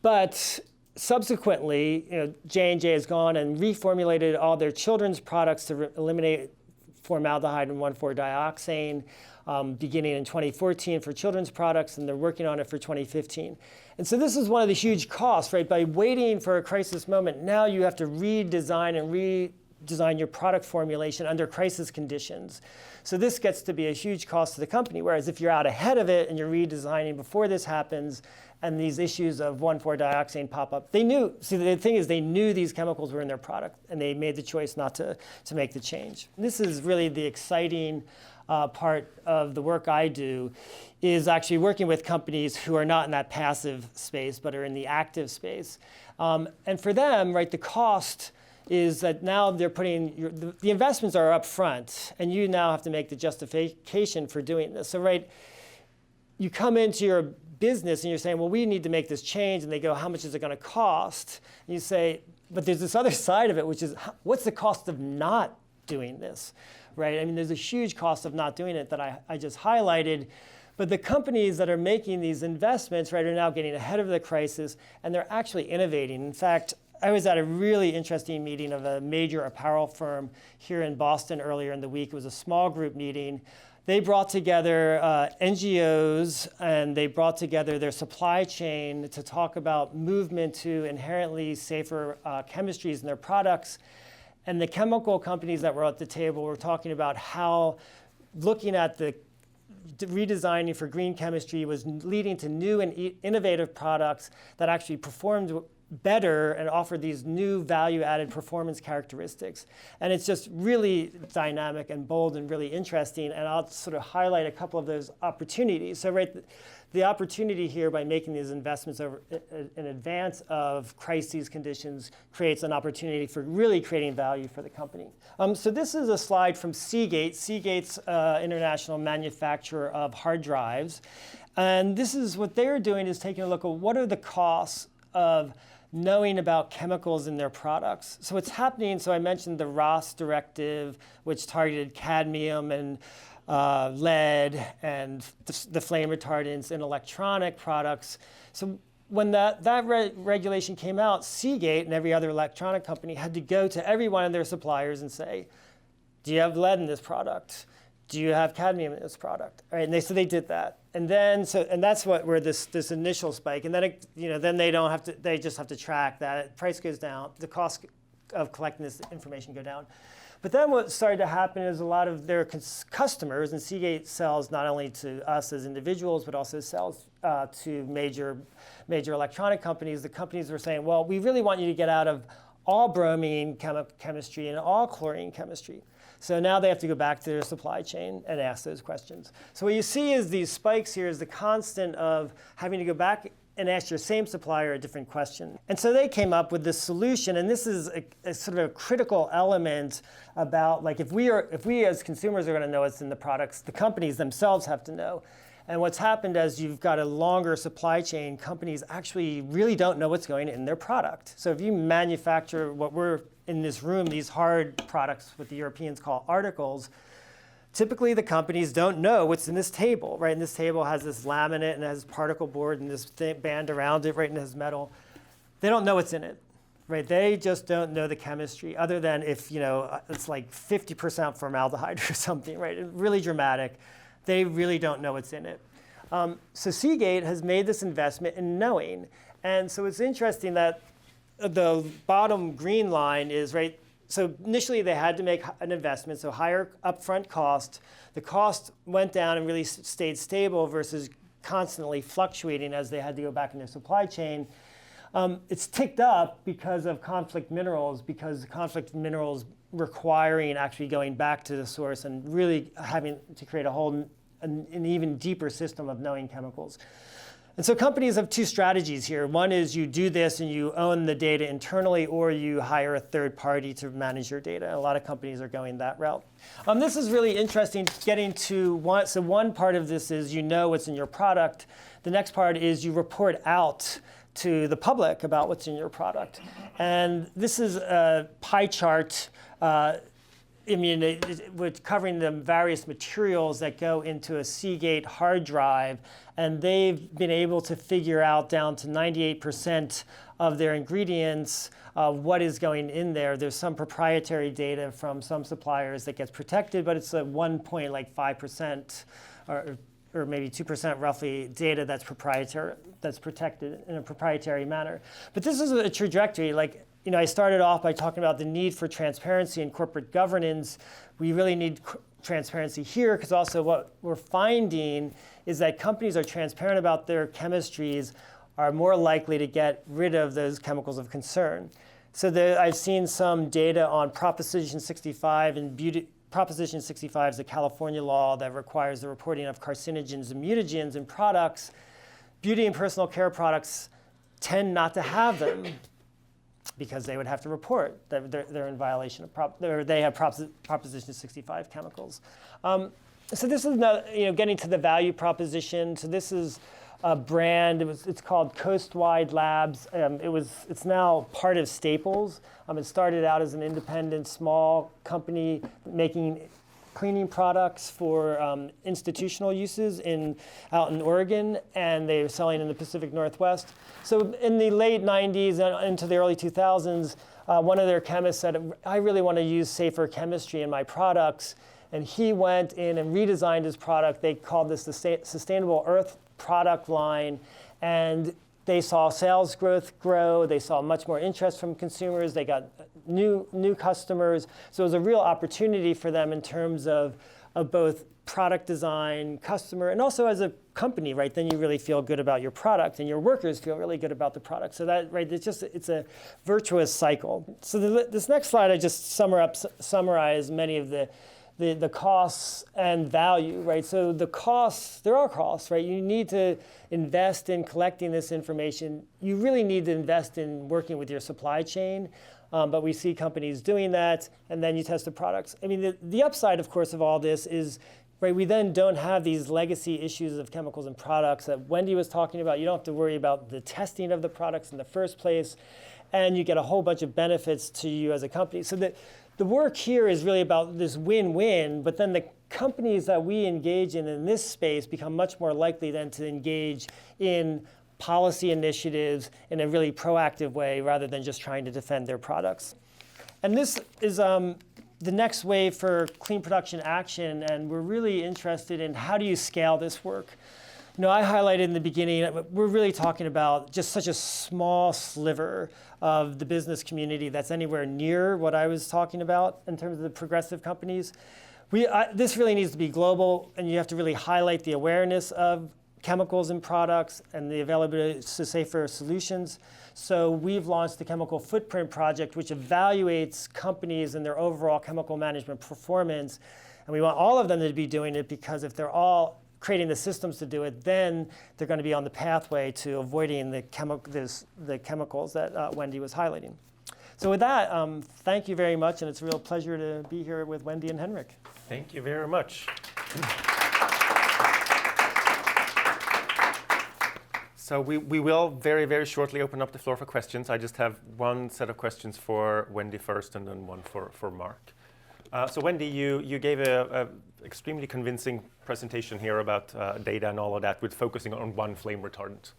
But subsequently, J&J has gone and reformulated all their children's products to eliminate formaldehyde and 1,4-dioxane, beginning in 2014 for children's products, and they're working on it for 2015. And so this is one of the huge costs, right? By waiting for a crisis moment, now you have to redesign your product formulation under crisis conditions. So this gets to be a huge cost to the company, whereas if you're out ahead of it and you're redesigning before this happens and these issues of 1,4-dioxane pop up, they knew, see the thing is they knew these chemicals were in their product and they made the choice not to make the change. This is really the exciting part of the work I do, is actually working with companies who are not in that passive space but are in the active space. And for them, right, the cost is that now they're putting, the investments are up front, and you now have to make the justification for doing this. So, right, you come into your business and you're saying, well, we need to make this change, and they go, how much is it going to cost? And you say, but there's this other side of it, which is, what's the cost of not doing this, right? I mean, there's a huge cost of not doing it that I just highlighted. But the companies that are making these investments, right, are now getting ahead of the crisis, and they're actually innovating. In fact, I was at a really interesting meeting of a major apparel firm here in Boston earlier in the week. It was a small group meeting. They brought together NGOs, and they brought together their supply chain to talk about movement to inherently safer chemistries in their products. And the chemical companies that were at the table were talking about how looking at the redesigning for green chemistry was leading to new and innovative products that actually performed better and offer these new value-added performance characteristics. And it's just really dynamic and bold and really interesting. And I'll sort of highlight a couple of those opportunities. So right, the opportunity here by making these investments in advance of crises conditions creates an opportunity for really creating value for the company. So this is a slide from Seagate. Seagate's international manufacturer of hard drives. And this is what they're doing, is taking a look at what are the costs of knowing about chemicals in their products. So what's happening, so I mentioned the ROS directive, which targeted cadmium and lead and the flame retardants in electronic products. So when that regulation came out, Seagate and every other electronic company had to go to every one of their suppliers and say, do you have lead in this product? Do you have cadmium in this product? All right, and so they did that. And then, that's where this initial spike, and then then they just have to track that. Price goes down, the cost of collecting this information go down. But then what started to happen is a lot of their customers, and Seagate sells not only to us as individuals, but also sells to major electronic companies. The companies were saying, well, we really want you to get out of all bromine chemistry and all chlorine chemistry. So now they have to go back to their supply chain and ask those questions. So what you see is these spikes here is the constant of having to go back and ask your same supplier a different question. And so they came up with this solution, and this is a sort of a critical element about, like, if we as consumers are going to know what's in the products, the companies themselves have to know. And what's happened as you've got a longer supply chain, companies actually really don't know what's going in their product. So if you manufacture what we're in this room, these hard products, what the Europeans call articles, typically the companies don't know what's in this table, right? And this table has this laminate and it has particle board and this band around it, right, and it has metal. They don't know what's in it, right? They just don't know the chemistry, other than if, it's like 50% formaldehyde or something, right? Really dramatic. They really don't know what's in it. So Seagate has made this investment in knowing. And so it's interesting that the bottom green line is, right, so initially they had to make an investment, so higher upfront cost. The cost went down and really stayed stable versus constantly fluctuating as they had to go back in their supply chain. It's ticked up because of conflict minerals, requiring actually going back to the source and really having to create an even deeper system of knowing chemicals. And so companies have two strategies here. One is you do this and you own the data internally, or you hire a third party to manage your data. A lot of companies are going that route. This is really interesting, getting to one. So one part of this is what's in your product. The next part is you report out to the public about what's in your product. And this is a pie chart with covering the various materials that go into a Seagate hard drive, and they've been able to figure out down to 98% of their ingredients what is going in there. There's some proprietary data from some suppliers that gets protected, but it's a 1.5% or maybe 2% roughly data that's proprietary, that's protected in a proprietary manner. But this is a trajectory. I started off by talking about the need for transparency in corporate governance. We really need transparency here, because also what we're finding is that companies are transparent about their chemistries are more likely to get rid of those chemicals of concern. So I've seen some data on Proposition 65 and beauty. Proposition 65 is a California law that requires the reporting of carcinogens and mutagens in products. Beauty and personal care products tend not to have them, because they would have to report that they're in violation of they have Proposition 65 chemicals. So this is getting to the value proposition. So this is a brand. It's called Coastwide Labs. It's now part of Staples. It started out as an independent small company making cleaning products for institutional uses out in Oregon, and they were selling in the Pacific Northwest. So in the late 90s and into the early 2000s, one of their chemists said, I really want to use safer chemistry in my products. And he went in and redesigned his product. They called this the Sustainable Earth product line. And they saw sales growth grow. They saw much more interest from consumers. They got new customers. So it was a real opportunity for them in terms of both product design, customer, and also as a company, right? Then you really feel good about your product, and your workers feel really good about the product. So that, right, it's a virtuous cycle. So this next slide, I just summarize many of the costs and value, right? So the costs, there are costs, right? You need to invest in collecting this information. You really need to invest in working with your supply chain. But we see companies doing that, and then you test the products. I mean, the upside, of course, of all this is right? We then don't have these legacy issues of chemicals and products that Wendy was talking about. You don't have to worry about the testing of the products in the first place, and you get a whole bunch of benefits to you as a company. So the work here is really about this win-win, but then the companies that we engage in this space become much more likely then to engage in policy initiatives in a really proactive way rather than just trying to defend their products. And this is the next wave for clean production action, and we're really interested in how do you scale this work. You know, I highlighted in the beginning, we're really talking about just such a small sliver of the business community that's anywhere near what I was talking about in terms of the progressive companies. This really needs to be global, and you have to really highlight the awareness of chemicals and products and the availability to safer solutions. So we've launched the Chemical Footprint Project, which evaluates companies and their overall chemical management performance. And we want all of them to be doing it, because if they're all creating the systems to do it, then they're going to be on the pathway to avoiding the chemicals that Wendy was highlighting. So with that, thank you very much, and it's a real pleasure to be here with Wendy and Henrik. Thank you very much. So we will very, very shortly open up the floor for questions. I just have one set of questions for Wendy first, and then one for Mark. So Wendy, you gave a extremely convincing presentation here about data and all of that, with focusing on one flame retardant.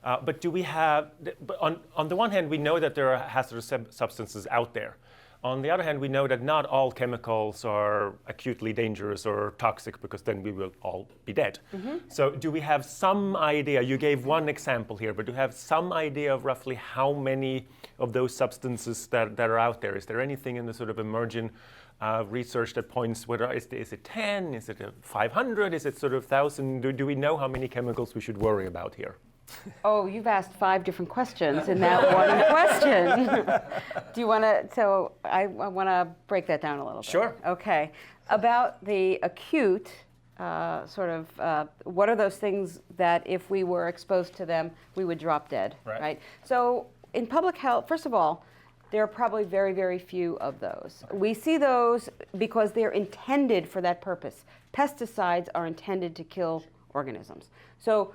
But do we have, on the one hand, we know that there are hazardous substances out there. On the other hand, we know that not all chemicals are acutely dangerous or toxic, because then we will all be dead. Mm-hmm. So do we have some idea, you gave one example here, but do you have some idea of roughly how many of those substances that are out there? Is there anything in the sort of emerging research that points, whether is it 10, is it 500, is it sort of 1,000? Do we know how many chemicals we should worry about here? Oh, you've asked 5 different questions in that one question. Do you want to, so I want to break that down a little bit. Sure. Okay. About the acute, what are those things that if we were exposed to them, we would drop dead, right? So in public health, first of all, there are probably very, very few of those. Okay. We see those because they're intended for that purpose. Pesticides are intended to kill organisms. So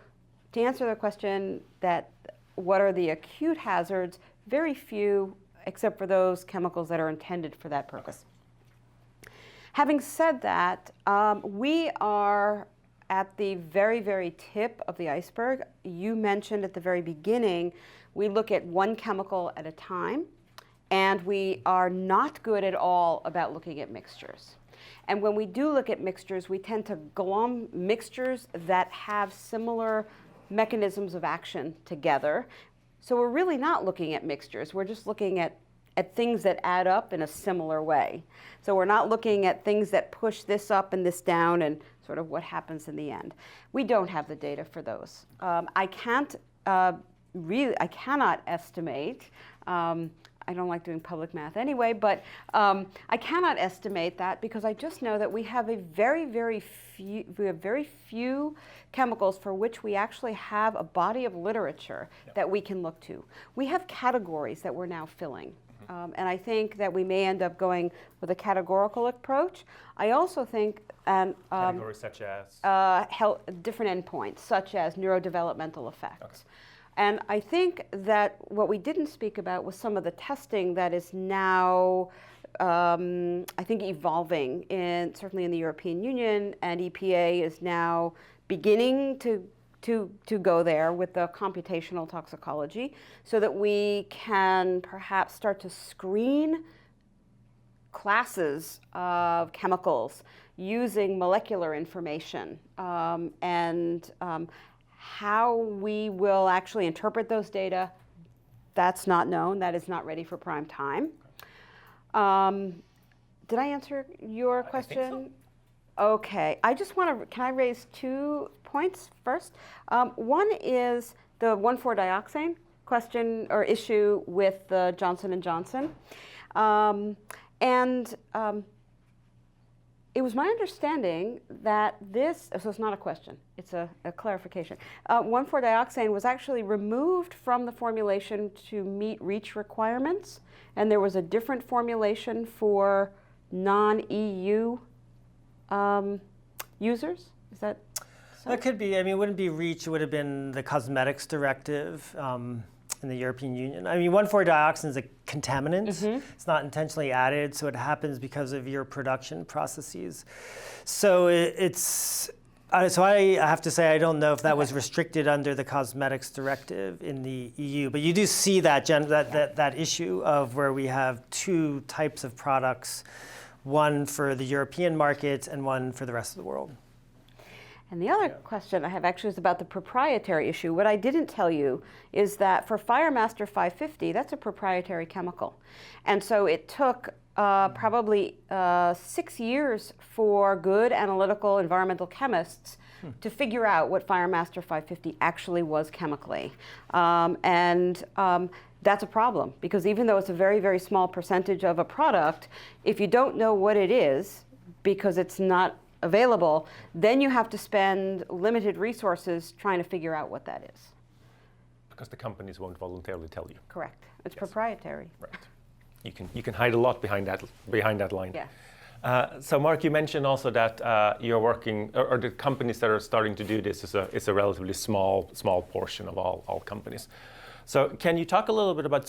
to answer the question that what are the acute hazards, very few, except for those chemicals that are intended for that purpose. Having said that, we are at the very, very tip of the iceberg. You mentioned at the very beginning, we look at one chemical at a time, and we are not good at all about looking at mixtures. And when we do look at mixtures, we tend to glom mixtures that have similar mechanisms of action together. So we're really not looking at mixtures. We're just looking at things that add up in a similar way. So we're not looking at things that push this up and this down and sort of what happens in the end. We don't have the data for those. I cannot estimate. I don't like doing public math anyway, but I cannot estimate that, because I just know that we have very few chemicals for which we actually have a body of literature that we can look to. We have categories that we're now filling. And I think that we may end up going with a categorical approach. I also think categories such as different endpoints, such as neurodevelopmental effects. Okay. And I think that what we didn't speak about was some of the testing that is now, I think, evolving, certainly in the European Union, and EPA is now beginning to go there with the computational toxicology, so that we can perhaps start to screen classes of chemicals using molecular information, how we will actually interpret those data, that's not known. That is not ready for prime time. Did I answer your question? I think so. Okay. I just want to, can I raise 2 points first? One is the 1,4-dioxane question or issue with the Johnson & Johnson. It was my understanding that this, so it's not a question, it's a clarification. 1,4-dioxane was actually removed from the formulation to meet REACH requirements, and there was a different formulation for non-EU users? Is that so? That could be. I mean, it wouldn't be REACH. It would have been the Cosmetics Directive in the European Union. I mean, 1,4-dioxin is a contaminant. It's not intentionally added, so it happens because of your production processes. So so I have to say I don't know if that was restricted under the Cosmetics Directive in the EU, but you do see that issue of where we have two types of products, one for the European market and one for the rest of the world. And the other question I have actually is about the proprietary issue. What I didn't tell you is that for FireMaster 550, that's a proprietary chemical. And so it took probably 6 years for good analytical environmental chemists to figure out what FireMaster 550 actually was chemically. That's a problem, because even though it's a very, very small percentage of a product, if you don't know what it is, because it's not available, then you have to spend limited resources trying to figure out what that is. Because the companies won't voluntarily tell you. Correct. It's proprietary. Right. You can hide a lot behind that line. Yeah. So Mark, you mentioned also that you're working, or the companies that are starting to do this is a relatively small portion of all companies. So can you talk a little bit about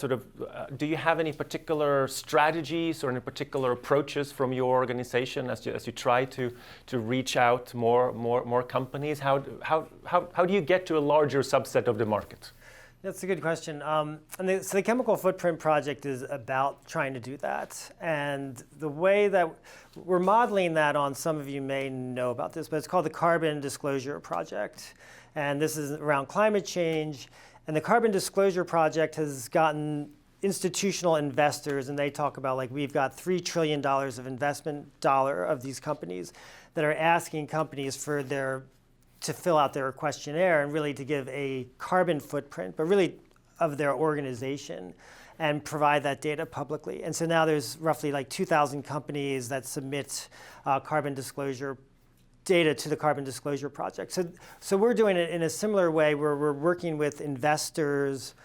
do you have any particular strategies or any particular approaches from your organization as you try to reach out more companies? How do you get to a larger subset of the market? That's a good question. So the Chemical Footprint Project is about trying to do that. And the way that we're modeling that on, some of you may know about this, but it's called the Carbon Disclosure Project. And this is around climate change. And the Carbon Disclosure Project has gotten institutional investors, and they talk about, like, we've got $3 trillion of investment of these companies that are asking companies to fill out their questionnaire and really to give a carbon footprint, but really of their organization, and provide that data publicly. And so now there's roughly like 2,000 companies that submit carbon disclosure data to the Carbon Disclosure Project. So we're doing it in a similar way, where we're working with investors,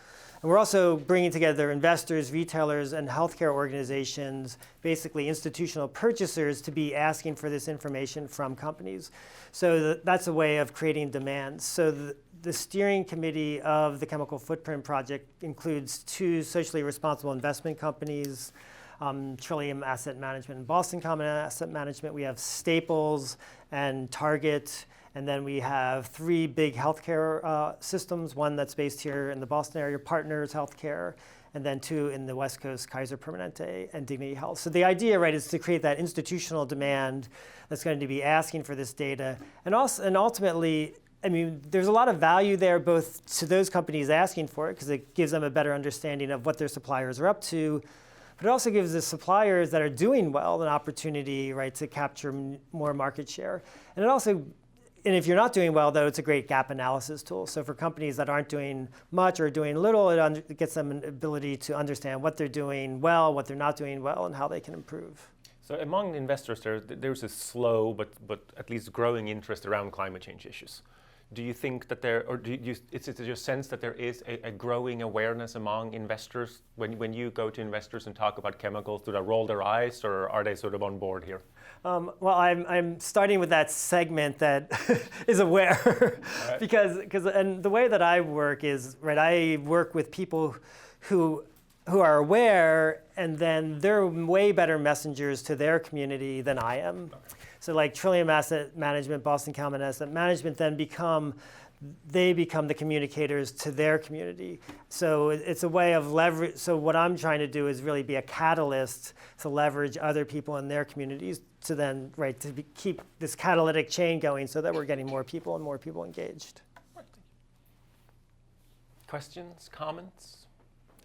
and we're also bringing together investors, retailers, and healthcare organizations, basically institutional purchasers, to be asking for this information from companies. So that's a way of creating demand. So the steering committee of the Chemical Footprint Project includes 2 socially responsible investment companies, Trillium Asset Management and Boston Common Asset Management. We have Staples and Target, and then we have 3 big healthcare systems, one that's based here in the Boston area, Partners Healthcare, and then 2 in the West Coast, Kaiser Permanente and Dignity Health. So the idea, right, is to create that institutional demand that's going to be asking for this data. And ultimately, I mean, there's a lot of value there, both to those companies asking for it, because it gives them a better understanding of what their suppliers are up to, but it also gives the suppliers that are doing well an opportunity, right, to capture more market share. And it also, and if you're not doing well, though, it's a great gap analysis tool. So for companies that aren't doing much or doing little, it gets them an ability to understand what they're doing well, what they're not doing well, and how they can improve. So among investors, there's a slow but at least growing interest around climate change issues. Do you think that is it your sense that there is a growing awareness among investors? When you go to investors and talk about chemicals, do they roll their eyes, or are they sort of on board here? Well, I'm starting with that segment that is aware, right. because and the way that I work is, right, I work with people who are aware, and then they're way better messengers to their community than I am. Okay. So like Trillium Asset Management, Boston Common Asset Management then become the communicators to their community. So it's a way of leverage. So what I'm trying to do is really be a catalyst to leverage other people in their communities to then, right, to keep this catalytic chain going, so that we're getting more people and more people engaged. Right. Questions, comments?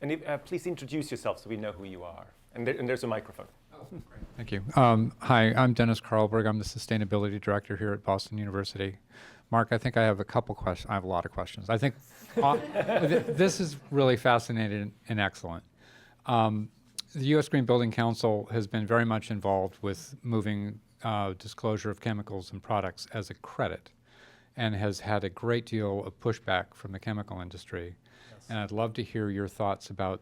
And please introduce yourself so we know who you are. And there's a microphone. Oh, great. Thank you. Hi, I'm Dennis Carlberg. I'm the Sustainability Director here at Boston University. Mark, I think I have a couple questions. I have a lot of questions. I think this is really fascinating and excellent. The U.S. Green Building Council has been very much involved with moving disclosure of chemicals and products as a credit, and has had a great deal of pushback from the chemical industry. Yes. And I'd love to hear your thoughts about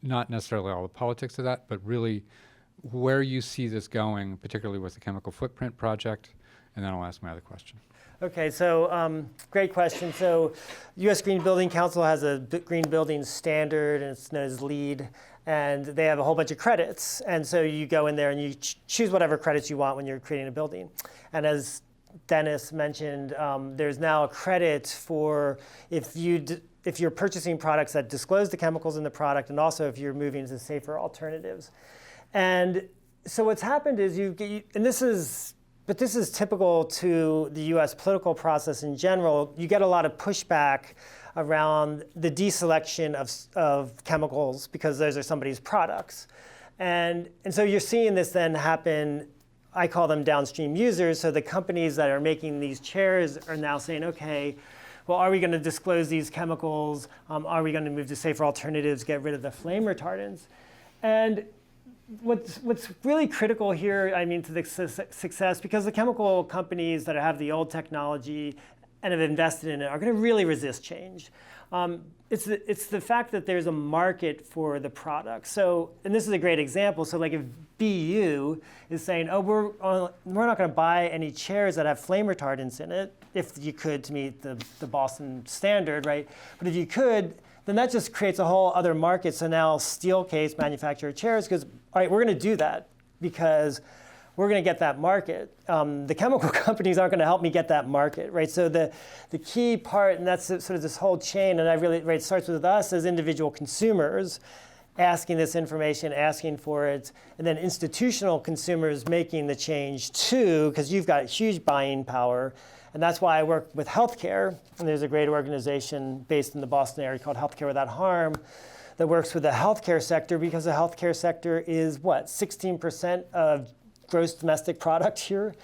not necessarily all the politics of that, but really where you see this going, particularly with the Chemical Footprint Project, and then I'll ask my other question. Okay, so great question. So U.S. Green Building Council has a green building standard, and it's known as LEED, and they have a whole bunch of credits. And so you go in there and you choose whatever credits you want when you're creating a building. And as Dennis mentioned, there's now a credit for if you're purchasing products that disclose the chemicals in the product, and also if you're moving to safer alternatives. And so what's happened is but this is typical to the U.S. political process in general. You get a lot of pushback around the deselection of chemicals because those are somebody's products. And so you're seeing this then happen. I call them downstream users. So the companies that are making these chairs are now saying, okay, well, are we going to disclose these chemicals? Are we going to move to safer alternatives, get rid of the flame retardants? And what's really critical here, I mean, to the success, because the chemical companies that have the old technology and have invested in it are going to really resist change. It's the fact that there's a market for the product. So, and this is a great example. So like if BU is saying, oh, we're not going to buy any chairs that have flame retardants in it, if you could, to meet the Boston standard, right? But if you could, then that just creates a whole other market. So now Steelcase manufacturer chairs goes, all right, we're going to do that because we're going to get that market. The chemical companies aren't going to help me get that market, right? So the key part, and that's sort of this whole chain, and it starts with us as individual consumers asking this information, asking for it, and then institutional consumers making the change too, because you've got huge buying power. And that's why I work with healthcare. And there's a great organization based in the Boston area called Healthcare Without Harm that works with the healthcare sector, because the healthcare sector is 16% of gross domestic product here.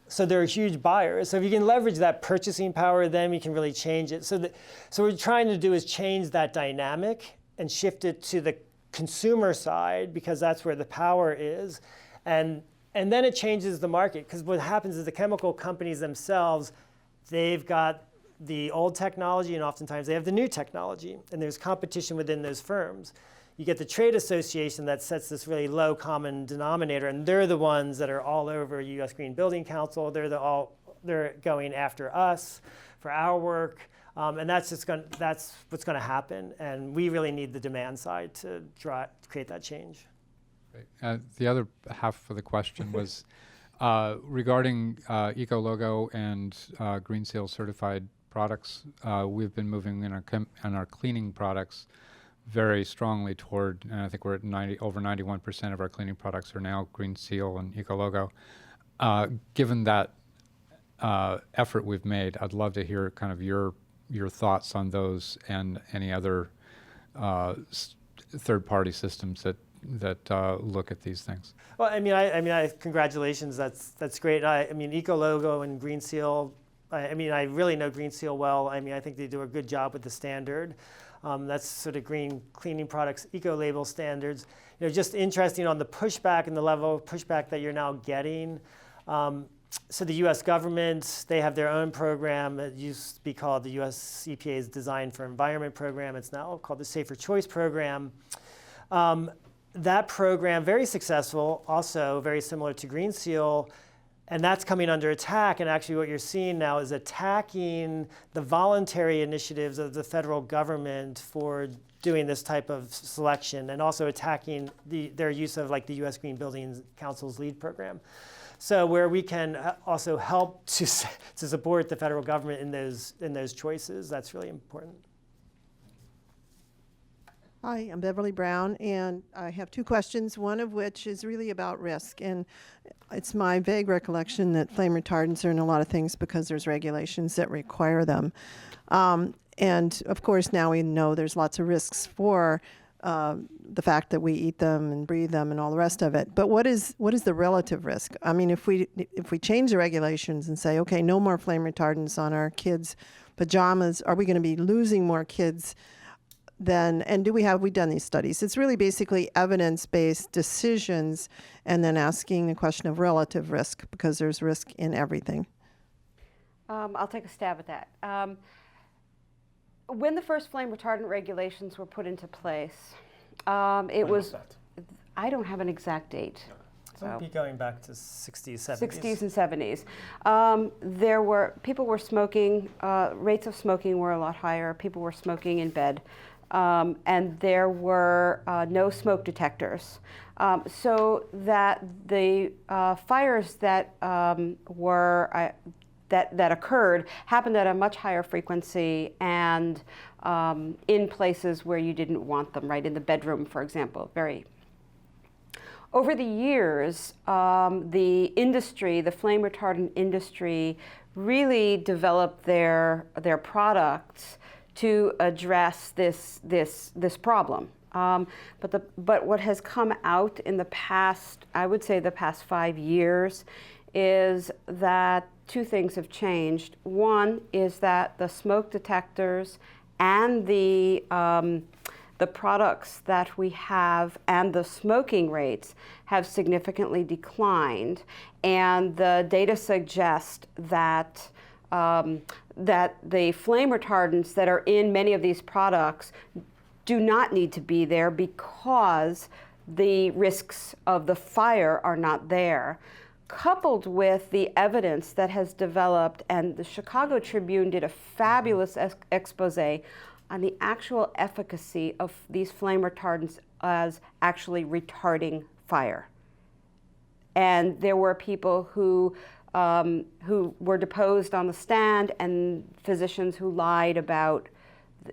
So they're huge buyers. So if you can leverage that purchasing power, then you can really change it. So what we're trying to do is change that dynamic and shift it to the consumer side, because that's where the power is. And then it changes the market, because what happens is the chemical companies themselves, they've got the old technology, and oftentimes they have the new technology, and there's competition within those firms. You get the trade association that sets this really low common denominator, and they're the ones that are all over U.S. Green Building Council. They're going after us for our work, and that's what's going to happen. And we really need the demand side to create that change. The other half of the question was regarding Eco Logo and Green Seal certified products. We've been moving in our cleaning products very strongly toward, and I think we're at over 91% of our cleaning products are now Green Seal and Eco Logo. Given that effort we've made, I'd love to hear kind of your thoughts on those and any other third-party systems that look at these things. Well, congratulations. That's great. Eco Logo and Green Seal. I really know Green Seal well. I think they do a good job with the standard. That's sort of green cleaning products, eco label standards. Just interesting on the pushback and the level of pushback that you're now getting. So the U.S. government, they have their own program. It used to be called the U.S. EPA's Design for Environment program. It's now called the Safer Choice program. That program, very successful, also very similar to Green Seal, and that's coming under attack. And actually what you're seeing now is attacking the voluntary initiatives of the federal government for doing this type of selection, and also attacking their use of the U.S. Green Building Council's LEED program. So where we can also help to support the federal government in those choices, that's really important. Hi, I'm Beverly Brown, and I have two questions, one of which is really about risk. And it's my vague recollection that flame retardants are in a lot of things because there's regulations that require them. And of course, now we know there's lots of risks for the fact that we eat them and breathe them and all the rest of it. But what is the relative risk? If we change the regulations and say, okay, no more flame retardants on our kids' pajamas, are we going to be losing more kids? And have we done these studies? It's really basically evidence-based decisions, and then asking the question of relative risk, because there's risk in everything. I'll take a stab at that. When the first flame retardant regulations were put into place, I don't have an exact date. Might be going back to 60s, 70s. 60s and 70s. People were smoking, rates of smoking were a lot higher. People were smoking in bed. And there were no smoke detectors. So that the fires that that occurred happened at a much higher frequency and in places where you didn't want them, right? In the bedroom, for example, Over the years, the industry, the flame retardant industry, really developed their products to address this problem. But what has come out in the past, I would say the past 5 years, is that two things have changed. One is that the smoke detectors and the products that we have and the smoking rates have significantly declined, and the data suggest that that the flame retardants that are in many of these products do not need to be there because the risks of the fire are not there, coupled with the evidence that has developed, and the Chicago Tribune did a fabulous expose on the actual efficacy of these flame retardants as actually retarding fire. And there were people who were deposed on the stand and physicians who lied about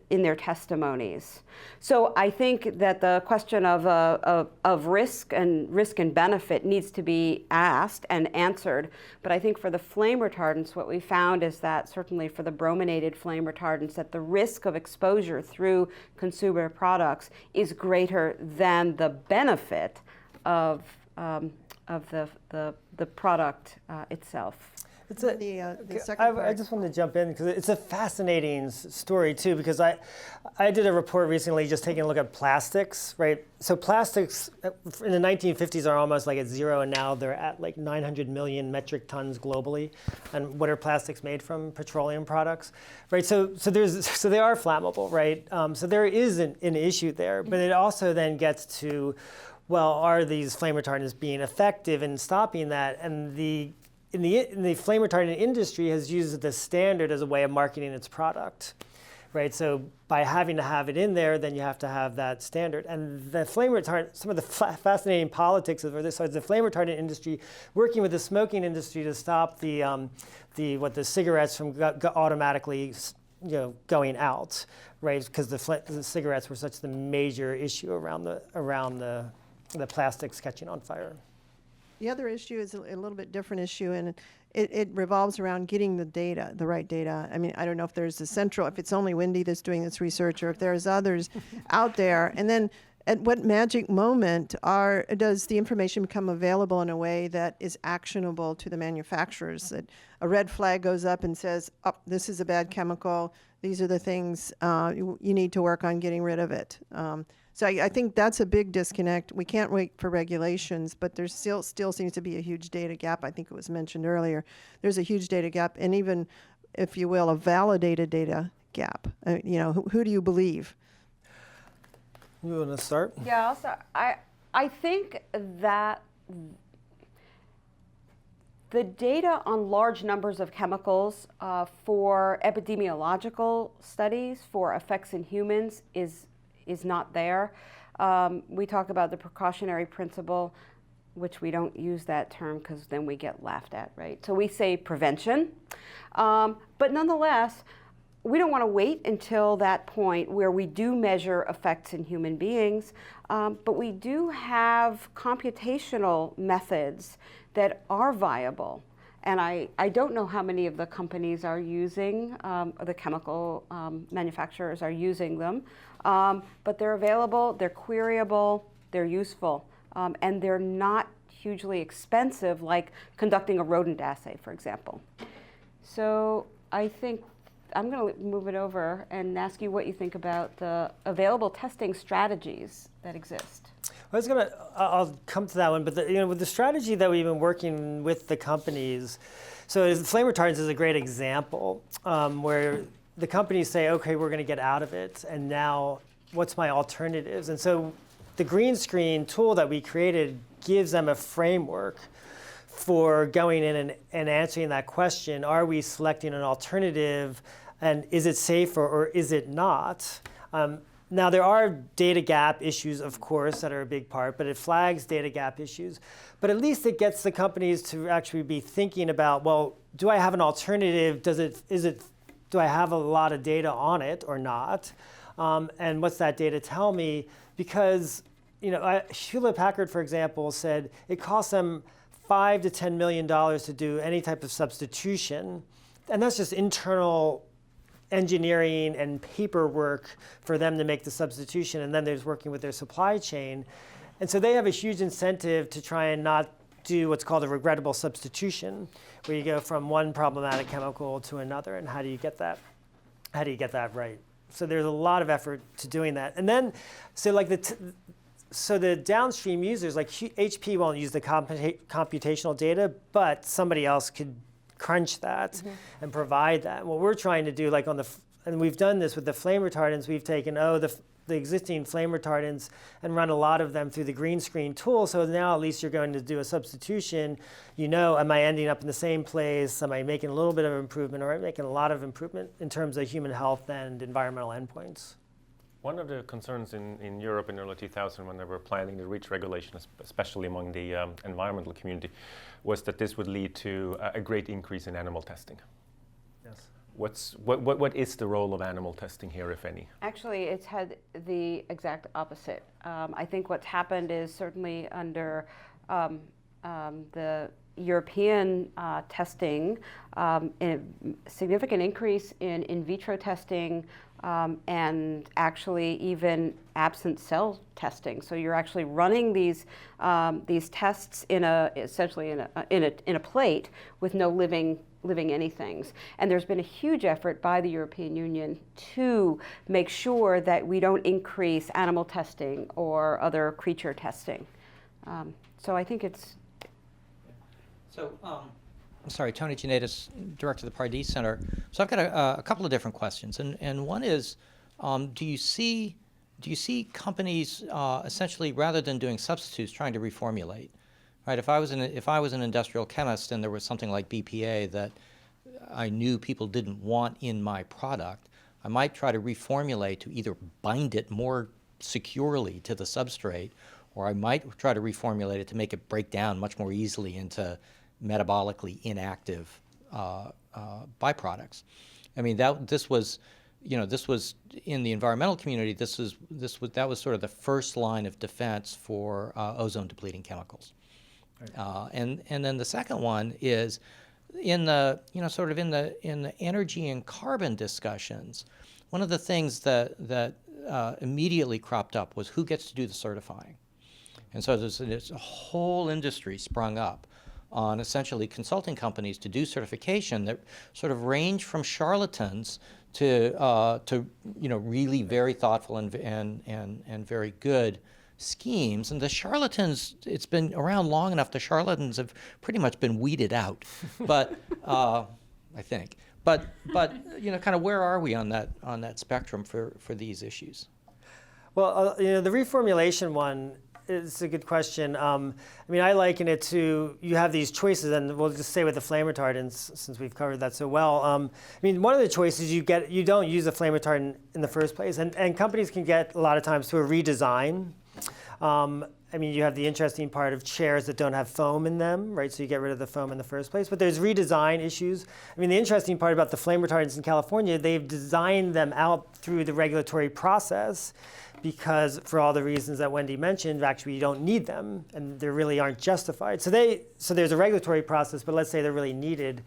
in their testimonies. So I think that the question of risk and benefit needs to be asked and answered. But I think for the flame retardants, what we found is that certainly for the brominated flame retardants, that the risk of exposure through consumer products is greater than the benefit of the product itself. It's a, the second part. I just wanted to jump in because it's a fascinating story too, because I did a report recently just taking a look at plastics, right? So plastics in the 1950s are almost like at zero, and now they're at like 900 million metric tons globally. And what are plastics made from? Petroleum products, right? So they are flammable, right? So there is an issue there, but it also then gets to, well, are these flame retardants being effective in stopping that? And in the flame retardant industry has used the standard as a way of marketing its product, right? So by having to have it in there, then you have to have that standard. And the flame retardant, some of the fascinating politics of this, so the flame retardant industry working with the smoking industry to stop the cigarettes from automatically, going out, right? Because the cigarettes were such the major issue around the plastics catching on fire. The other issue is a little bit different issue, and it revolves around getting the data, the right data. I mean, I don't know if there's a central, if it's only Wendy that's doing this research, or if there's others out there. And then at what magic moment does the information become available in a way that is actionable to the manufacturers? That a red flag goes up and says, oh, this is a bad chemical. These are the things you need to work on getting rid of it. So I think that's a big disconnect. We can't wait for regulations, but there still seems to be a huge data gap. I think it was mentioned earlier. There's a huge data gap, and even, if you will, a validated data gap. Who do you believe? You want to start? Yeah, I'll start. I think that the data on large numbers of chemicals for epidemiological studies for effects in humans is not there. We talk about the precautionary principle, which we don't use that term because then we get laughed at, right? So we say prevention. But nonetheless, we don't want to wait until that point where we do measure effects in human beings, but we do have computational methods that are viable. And I don't know how many of the companies are using, the chemical manufacturers are using them, but they're available, they're queryable, they're useful, and they're not hugely expensive, like conducting a rodent assay, for example. So I think I'm going to move it over and ask you what you think about the available testing strategies that exist. I'll come to that one, but with the strategy that we've been working with the companies, so flame retardants is a great example where the companies say, okay, we're going to get out of it, and now what's my alternatives? And so the green screen tool that we created gives them a framework for going in and answering that question. Are we selecting an alternative, and is it safer or is it not? Now, there are data gap issues, of course, that are a big part, but it flags data gap issues. But at least it gets the companies to actually be thinking about, well, do I have an alternative? Do I have a lot of data on it or not? And what's that data tell me? Because Hewlett-Packard, for example, said it costs them $5 to $10 million to do any type of substitution. And that's just internal engineering and paperwork for them to make the substitution, and then there's working with their supply chain. And so they have a huge incentive to try and not do what's called a regrettable substitution, where you go from one problematic chemical to another, and how do you get that? How do you get that right? So there's a lot of effort to doing that. And then, so the downstream users, like HP won't use the computational data, but somebody else could crunch that and provide that. What we're trying to do, and we've done this with the flame retardants, we've taken the existing flame retardants and run a lot of them through the green screen tool. So now at least you're going to do a substitution. Am I ending up in the same place? Am I making a little bit of improvement, or am I making a lot of improvement in terms of human health and environmental endpoints? One of the concerns in Europe in early 2000, when they were planning the REACH regulation, especially among the environmental community, was that this would lead to a great increase in animal testing. Yes. What is the role of animal testing here, if any? Actually, it's had the exact opposite. I think what's happened is certainly under the European testing, a significant increase in vitro testing, and actually even absent cell testing. So you're actually running these tests essentially in a plate with no living anythings. And there's been a huge effort by the European Union to make sure that we don't increase animal testing or other creature testing. So I think it's. So, I'm sorry, Tony Giannidis, Director of the Pardee Center. So I've got a couple of different questions, and one is, do you see companies essentially, rather than doing substitutes, trying to reformulate? Right. If I was an industrial chemist and there was something like BPA that I knew people didn't want in my product, I might try to reformulate to either bind it more securely to the substrate, or I might try to reformulate it to make it break down much more easily into metabolically inactive byproducts. I mean, this was in the environmental community. That was sort of the first line of defense for ozone depleting chemicals. Right. And then the second one is in the energy and carbon discussions. One of the things that immediately cropped up was who gets to do the certifying, and so there's a whole industry sprung up on essentially consulting companies to do certification that sort of range from charlatans to really very thoughtful and very good schemes. And the charlatans, it's been around long enough, the charlatans have pretty much been weeded out. But I think. But kind of where are we on that spectrum for these issues? Well, the reformulation one. It's a good question. I liken it to, you have these choices, and we'll just say with the flame retardants, since we've covered that so well. One of the choices you don't use a flame retardant in the first place, and companies can get a lot of times to a redesign. You have the interesting part of chairs that don't have foam in them, right? So you get rid of the foam in the first place. But there's redesign issues. The interesting part about the flame retardants in California, they've designed them out through the regulatory process, because for all the reasons that Wendy mentioned, actually you don't need them, and they really aren't justified. So there's a regulatory process, but let's say they're really needed.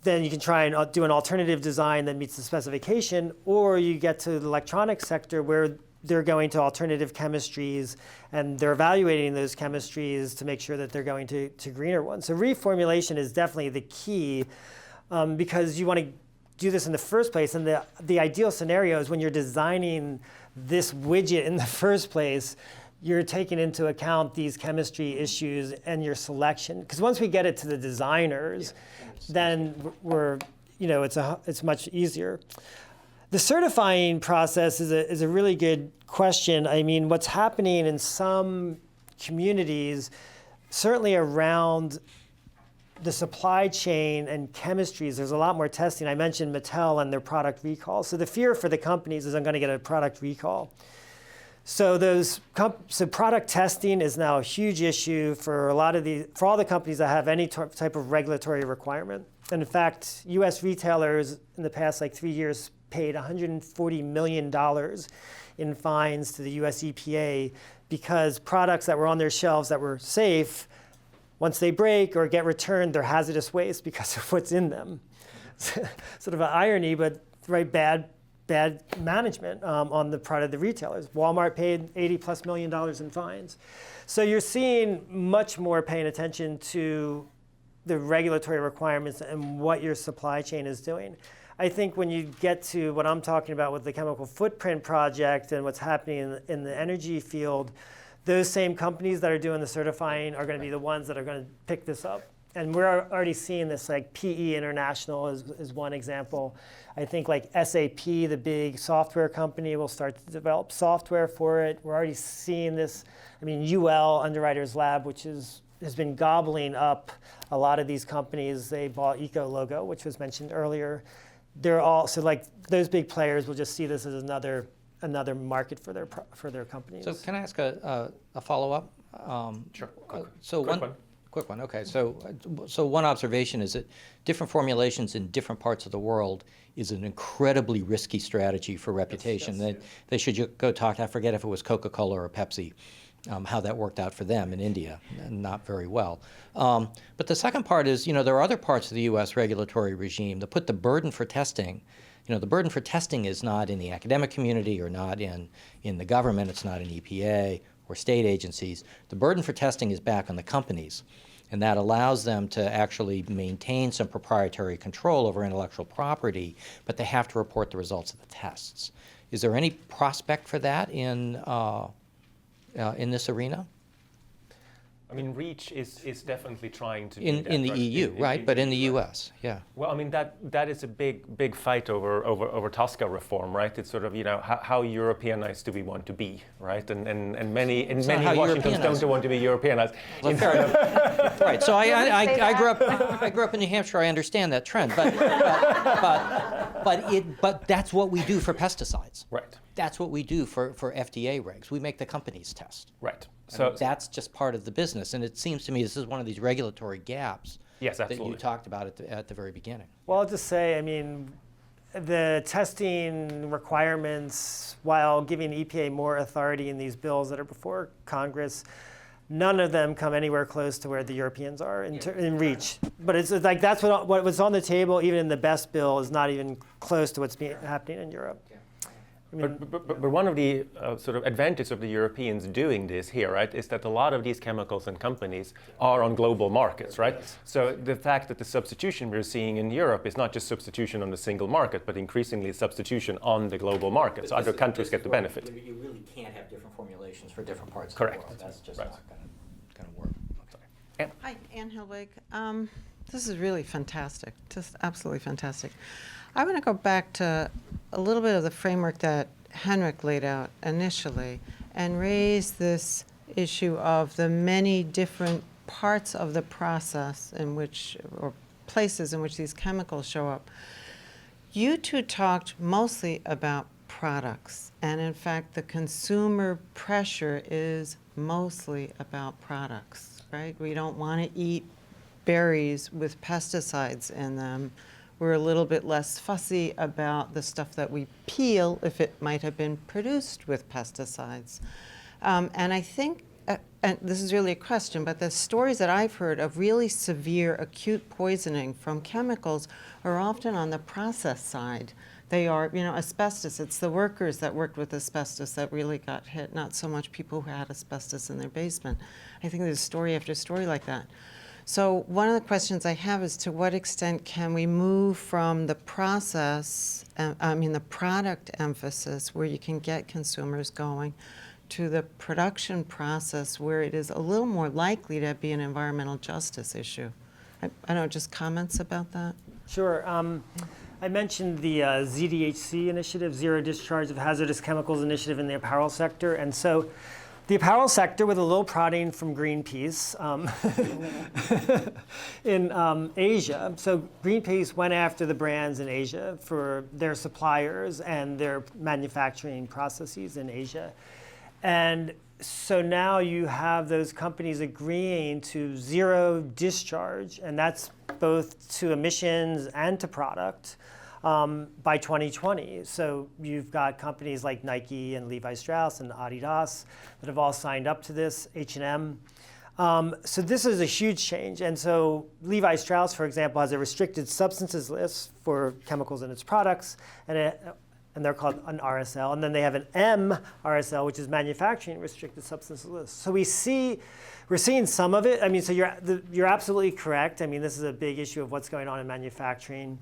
Then you can try and do an alternative design that meets the specification, or you get to the electronics sector where they're going to alternative chemistries, and they're evaluating those chemistries to make sure that they're going to greener ones. So reformulation is definitely the key, because you want to do this in the first place. And the ideal scenario is when you're designing this widget in the first place, you're taking into account these chemistry issues and your selection. Because once we get it to the designers, then it's much easier. The certifying process is a really good question. What's happening in some communities, certainly around the supply chain and chemistries. There's a lot more testing. I mentioned Mattel and their product recall. So the fear for the companies is I'm going to get a product recall. So product testing is now a huge issue for for all the companies that have any type of regulatory requirement. And in fact, U.S. retailers in the past 3 years paid $140 million in fines to the U.S. EPA because products that were on their shelves that were safe, once they break or get returned, they're hazardous waste because of what's in them. Sort of an irony, but bad management on the part of the retailers. Walmart paid $80+ million in fines. So you're seeing much more paying attention to the regulatory requirements and what your supply chain is doing. I think when you get to what I'm talking about with the chemical footprint project and what's happening in the energy field, those same companies that are doing the certifying are going to be the ones that are going to pick this up. And we're already seeing this, PE International is one example. I think SAP, the big software company, will start to develop software for it. We're already seeing this. UL, Underwriters Lab, which has been gobbling up a lot of these companies. They bought EcoLogo, which was mentioned earlier. They're all, those big players will just see this as another market for their companies. So can I ask a follow-up? Sure. Quick one. Okay. So one observation is that different formulations in different parts of the world is an incredibly risky strategy for reputation. They should go talk. I forget if it was Coca-Cola or Pepsi, how that worked out for them in India, and not very well. But the second part is, there are other parts of the U.S. regulatory regime that put the burden for testing. The burden for testing is not in the academic community or not in the government. It's not in EPA or state agencies. The burden for testing is back on the companies, and that allows them to actually maintain some proprietary control over intellectual property, but they have to report the results of the tests. Is there any prospect for that in this arena? REACH is definitely trying to in the EU, right? But in the U.S., yeah. Well, that is a big fight over TSCA reform, right? It's sort of how Europeanized do we want to be, right? And many Washingtons don't want to be Europeanized. Well, fair enough. Right. So I grew up in New Hampshire. I understand that trend, but that's what we do for pesticides. Right. That's what we do for FDA regs. We make the companies test. Right. So that's just part of the business, and it seems to me this is one of these regulatory gaps that you talked about at the very beginning. Well, I'll just say, the testing requirements, while giving EPA more authority in these bills that are before Congress, none of them come anywhere close to where the Europeans are in REACH. But it's that's what was on the table, even in the best bill, is not even close to what's happening in Europe. But one of the sort of advantages of the Europeans doing this here, right, is that a lot of these chemicals and companies are on global markets, right? So the fact that the substitution we're seeing in Europe is not just substitution on the single market, but increasingly substitution on the global market. So other countries get the benefit. You really can't have different formulations for different parts Correct. of the world. That's just not going to work. Okay. Hi, Ann Hilwig. This is really fantastic, just absolutely fantastic. I want to go back to a little bit of the framework that Henrik laid out initially and raise this issue of the many different parts of the process in which, or places in which these chemicals show up. You two talked mostly about products, and in fact, the consumer pressure is mostly about products, right? We don't want to eat berries with pesticides in them. We're a little bit less fussy about the stuff that we peel if it might have been produced with pesticides. And I think, and this is really a question, but the stories that I've heard of really severe acute poisoning from chemicals are often on the process side. They are, asbestos. It's the workers that worked with asbestos that really got hit, not so much people who had asbestos in their basement. I think there's story after story like that. So one of the questions I have is, to what extent can we move from the process, the product emphasis where you can get consumers going, to the production process where it is a little more likely to be an environmental justice issue? I don't know, just comments about that? Sure. I mentioned the ZDHC initiative, Zero Discharge of Hazardous Chemicals initiative in the apparel sector. And so the apparel sector, with a little prodding from Greenpeace in Asia. So Greenpeace went after the brands in Asia for their suppliers and their manufacturing processes in Asia. And so now you have those companies agreeing to zero discharge, and that's both to emissions and to product, by 2020. So you've got companies like Nike and Levi Strauss and Adidas that have all signed up to this, H&M. So this is a huge change. And so Levi Strauss, for example, has a restricted substances list for chemicals in its products, and they're called an RSL. And then they have an MRSL, which is manufacturing restricted substances list. So we're seeing some of it. I mean, so you're absolutely correct. I mean, this is a big issue of what's going on in manufacturing.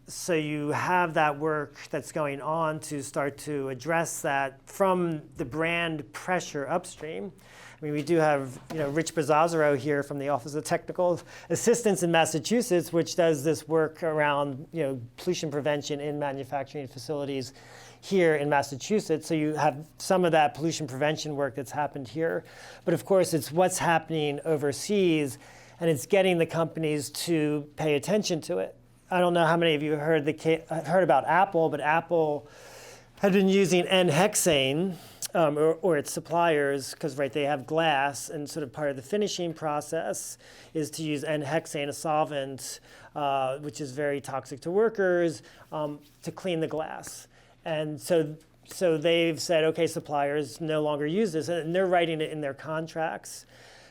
So you have that work that's going on to start to address that from the brand pressure upstream. I mean, we do have, Rich Bazazaro here from the Office of Technical Assistance in Massachusetts, which does this work around, pollution prevention in manufacturing facilities here in Massachusetts. So you have some of that pollution prevention work that's happened here. But of course, it's what's happening overseas, and it's getting the companies to pay attention to it. I don't know how many of you heard about Apple, but Apple had been using N-hexane, or its suppliers, because they have glass, and sort of part of the finishing process is to use N-hexane, a solvent, which is very toxic to workers, to clean the glass. And so they've said, okay, suppliers no longer use this, and they're writing it in their contracts.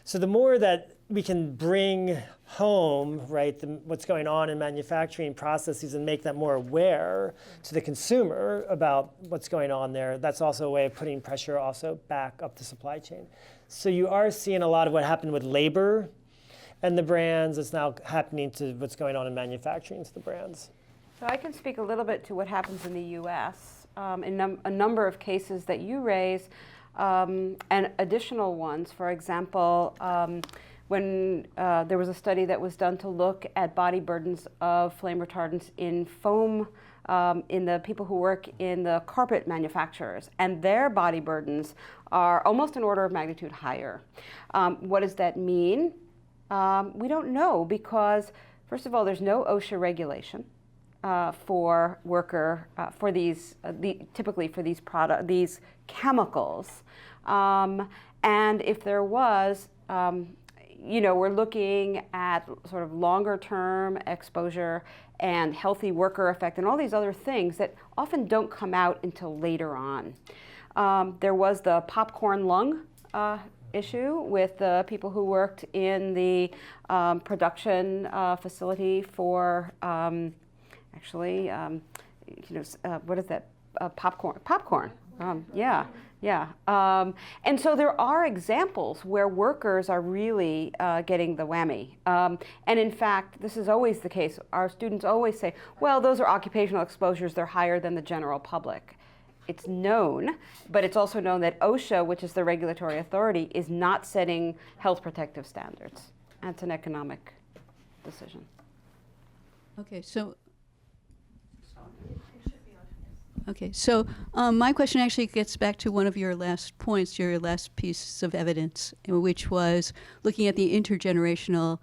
So the more that we can bring home, what's going on in manufacturing processes and make them more aware to the consumer about what's going on there, that's also a way of putting pressure also back up the supply chain. So you are seeing a lot of what happened with labor and the brands. It's now happening to what's going on in manufacturing to the brands. So I can speak a little bit to what happens in the U.S. In a number of cases that you raise, and additional ones. For example, when there was a study that was done to look at body burdens of flame retardants in foam in the people who work in the carpet manufacturers, and their body burdens are almost an order of magnitude higher. What does that mean? We don't know, because first of all, there's no OSHA regulation for typically for these chemicals, and if there was, we're looking at sort of longer term exposure and healthy worker effect and all these other things that often don't come out until later on. There was the popcorn lung issue with the people who worked in the production facility for what is that? Popcorn. And so there are examples where workers are really getting the whammy. And in fact, this is always the case. Our students always say, well, those are occupational exposures. They're higher than the general public. It's known, but it's also known that OSHA, which is the regulatory authority, is not setting health protective standards. That's an economic decision. Okay, so my question actually gets back to one of your last points, your last piece of evidence, which was looking at the intergenerational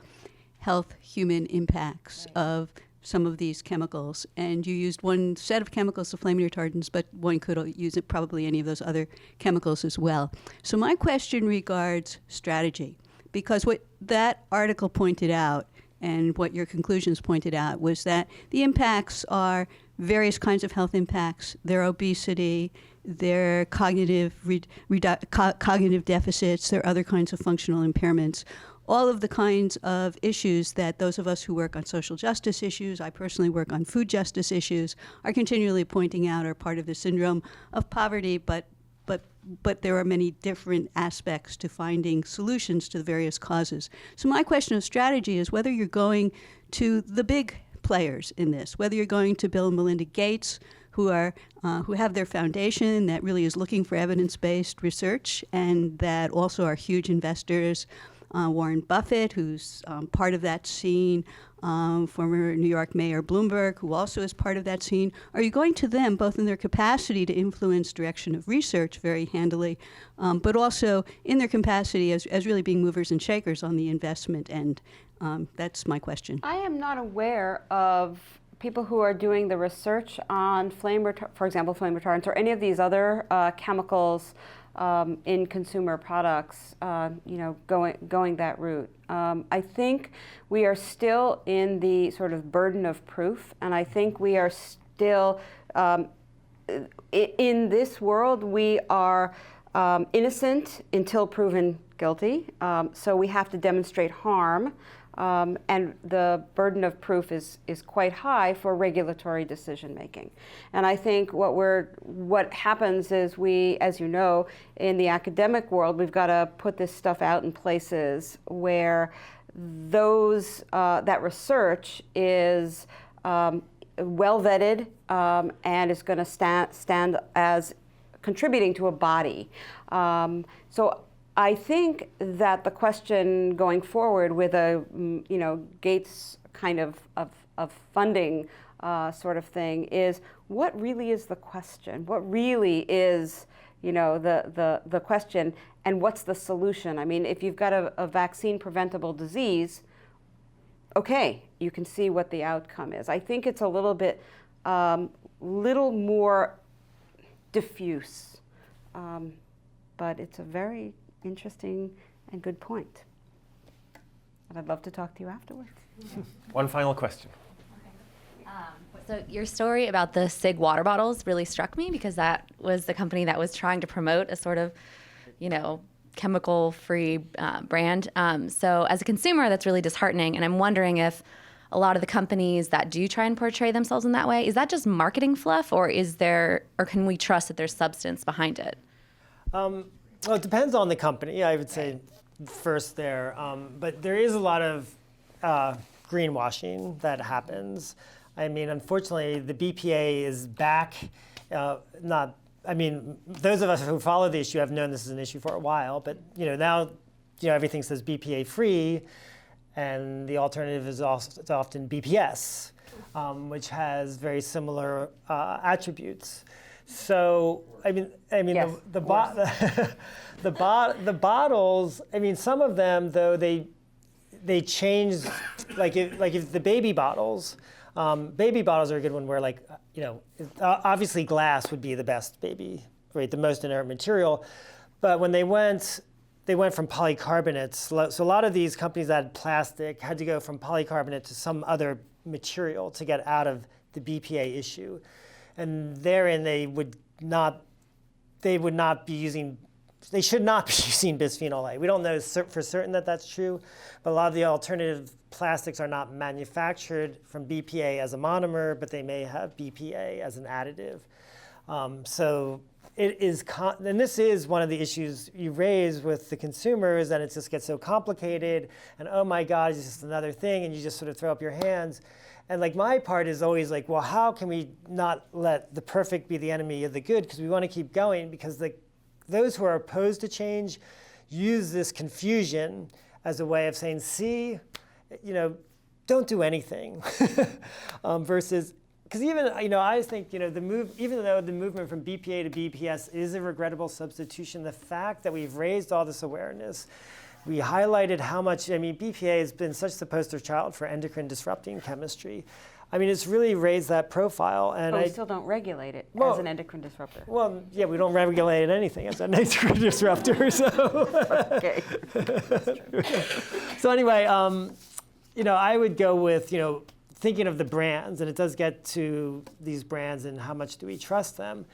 health human impacts of some of these chemicals. And you used one set of chemicals, the flame retardants, but one could use it probably any of those other chemicals as well. So my question regards strategy, because what that article pointed out and what your conclusions pointed out was that the impacts are various kinds of health impacts, their obesity, their cognitive deficits, their other kinds of functional impairments, all of the kinds of issues that those of us who work on social justice issues, I personally work on food justice issues, are continually pointing out are part of the syndrome of poverty, but there are many different aspects to finding solutions to the various causes. So my question of strategy is whether you're going to the big players in this, whether you're going to Bill and Melinda Gates, who have their foundation that really is looking for evidence-based research and that also are huge investors Warren Buffett, who's part of that scene, former New York Mayor Bloomberg, who also is part of that scene. Are you going to them, both in their capacity to influence direction of research very handily, but also in their capacity as really being movers and shakers on the investment end? That's my question. I am not aware of people who are doing the research on for example, flame retardants or any of these other chemicals in consumer products, going that route. I think we are still in the sort of burden of proof, and I think we are still, in this world, we are innocent until proven guilty. So we have to demonstrate harm. And the burden of proof is quite high for regulatory decision making. And I think what happens is we, as you know, in the academic world, we've got to put this stuff out in places where that research is well vetted and is going to stand as contributing to a body. So I think that the question going forward with a Gates kind of funding sort of thing is, what really is the question? What really is the question, and what's the solution? I mean, if you've got a vaccine preventable disease, okay, you can see what the outcome is. I think it's a little bit little more diffuse, but it's a very interesting and good point. And I'd love to talk to you afterwards. One final question. So your story about the SIGG water bottles really struck me, because that was the company that was trying to promote a sort of, chemical-free brand. So as a consumer, that's really disheartening. And I'm wondering if a lot of the companies that do try and portray themselves in that way, is that just marketing fluff, or can we trust that there's substance behind it? Well, it depends on the company, I would say first there. But there is a lot of greenwashing that happens. I mean, unfortunately, the BPA is back. Those of us who follow the issue have known this is an issue for a while. But now, everything says BPA free, and the alternative is often BPS, which has very similar attributes. So Yes, the bottles. I mean, some of them though they change, like if the baby bottles are a good one where obviously glass would be the best baby, right? The most inert material, but when they went from polycarbonates. So a lot of these companies that had plastic had to go from polycarbonate to some other material to get out of the BPA issue. And therein they should not be using bisphenol A. We don't know for certain that that's true, but a lot of the alternative plastics are not manufactured from BPA as a monomer, but they may have BPA as an additive. So it is, and this is one of the issues you raise with the consumers, and it just gets so complicated, and oh my God, it's just another thing, and you just sort of throw up your hands. And my part is always well, how can we not let the perfect be the enemy of the good? Because we want to keep going, because those who are opposed to change use this confusion as a way of saying, see, don't do anything. Versus, because even, I think, even though the movement from BPA to BPS is a regrettable substitution, the fact that we've raised all this awareness, we highlighted how much, BPA has been such the poster child for endocrine disrupting chemistry. It's really raised that profile. And but we still don't regulate it as an endocrine disruptor. Well, yeah, we don't regulate anything as an endocrine disruptor. So, Okay. So anyway, I would go with, thinking of the brands, and it does get to these brands and how much do we trust them.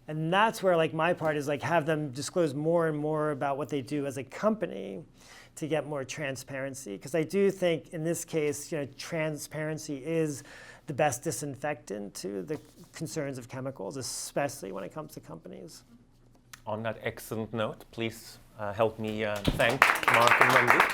And that's where my part is have them disclose more and more about what they do as a company to get more transparency. Because I do think in this case, transparency is the best disinfectant to the concerns of chemicals, especially when it comes to companies. On that excellent note, please help me thank Mark and Wendy.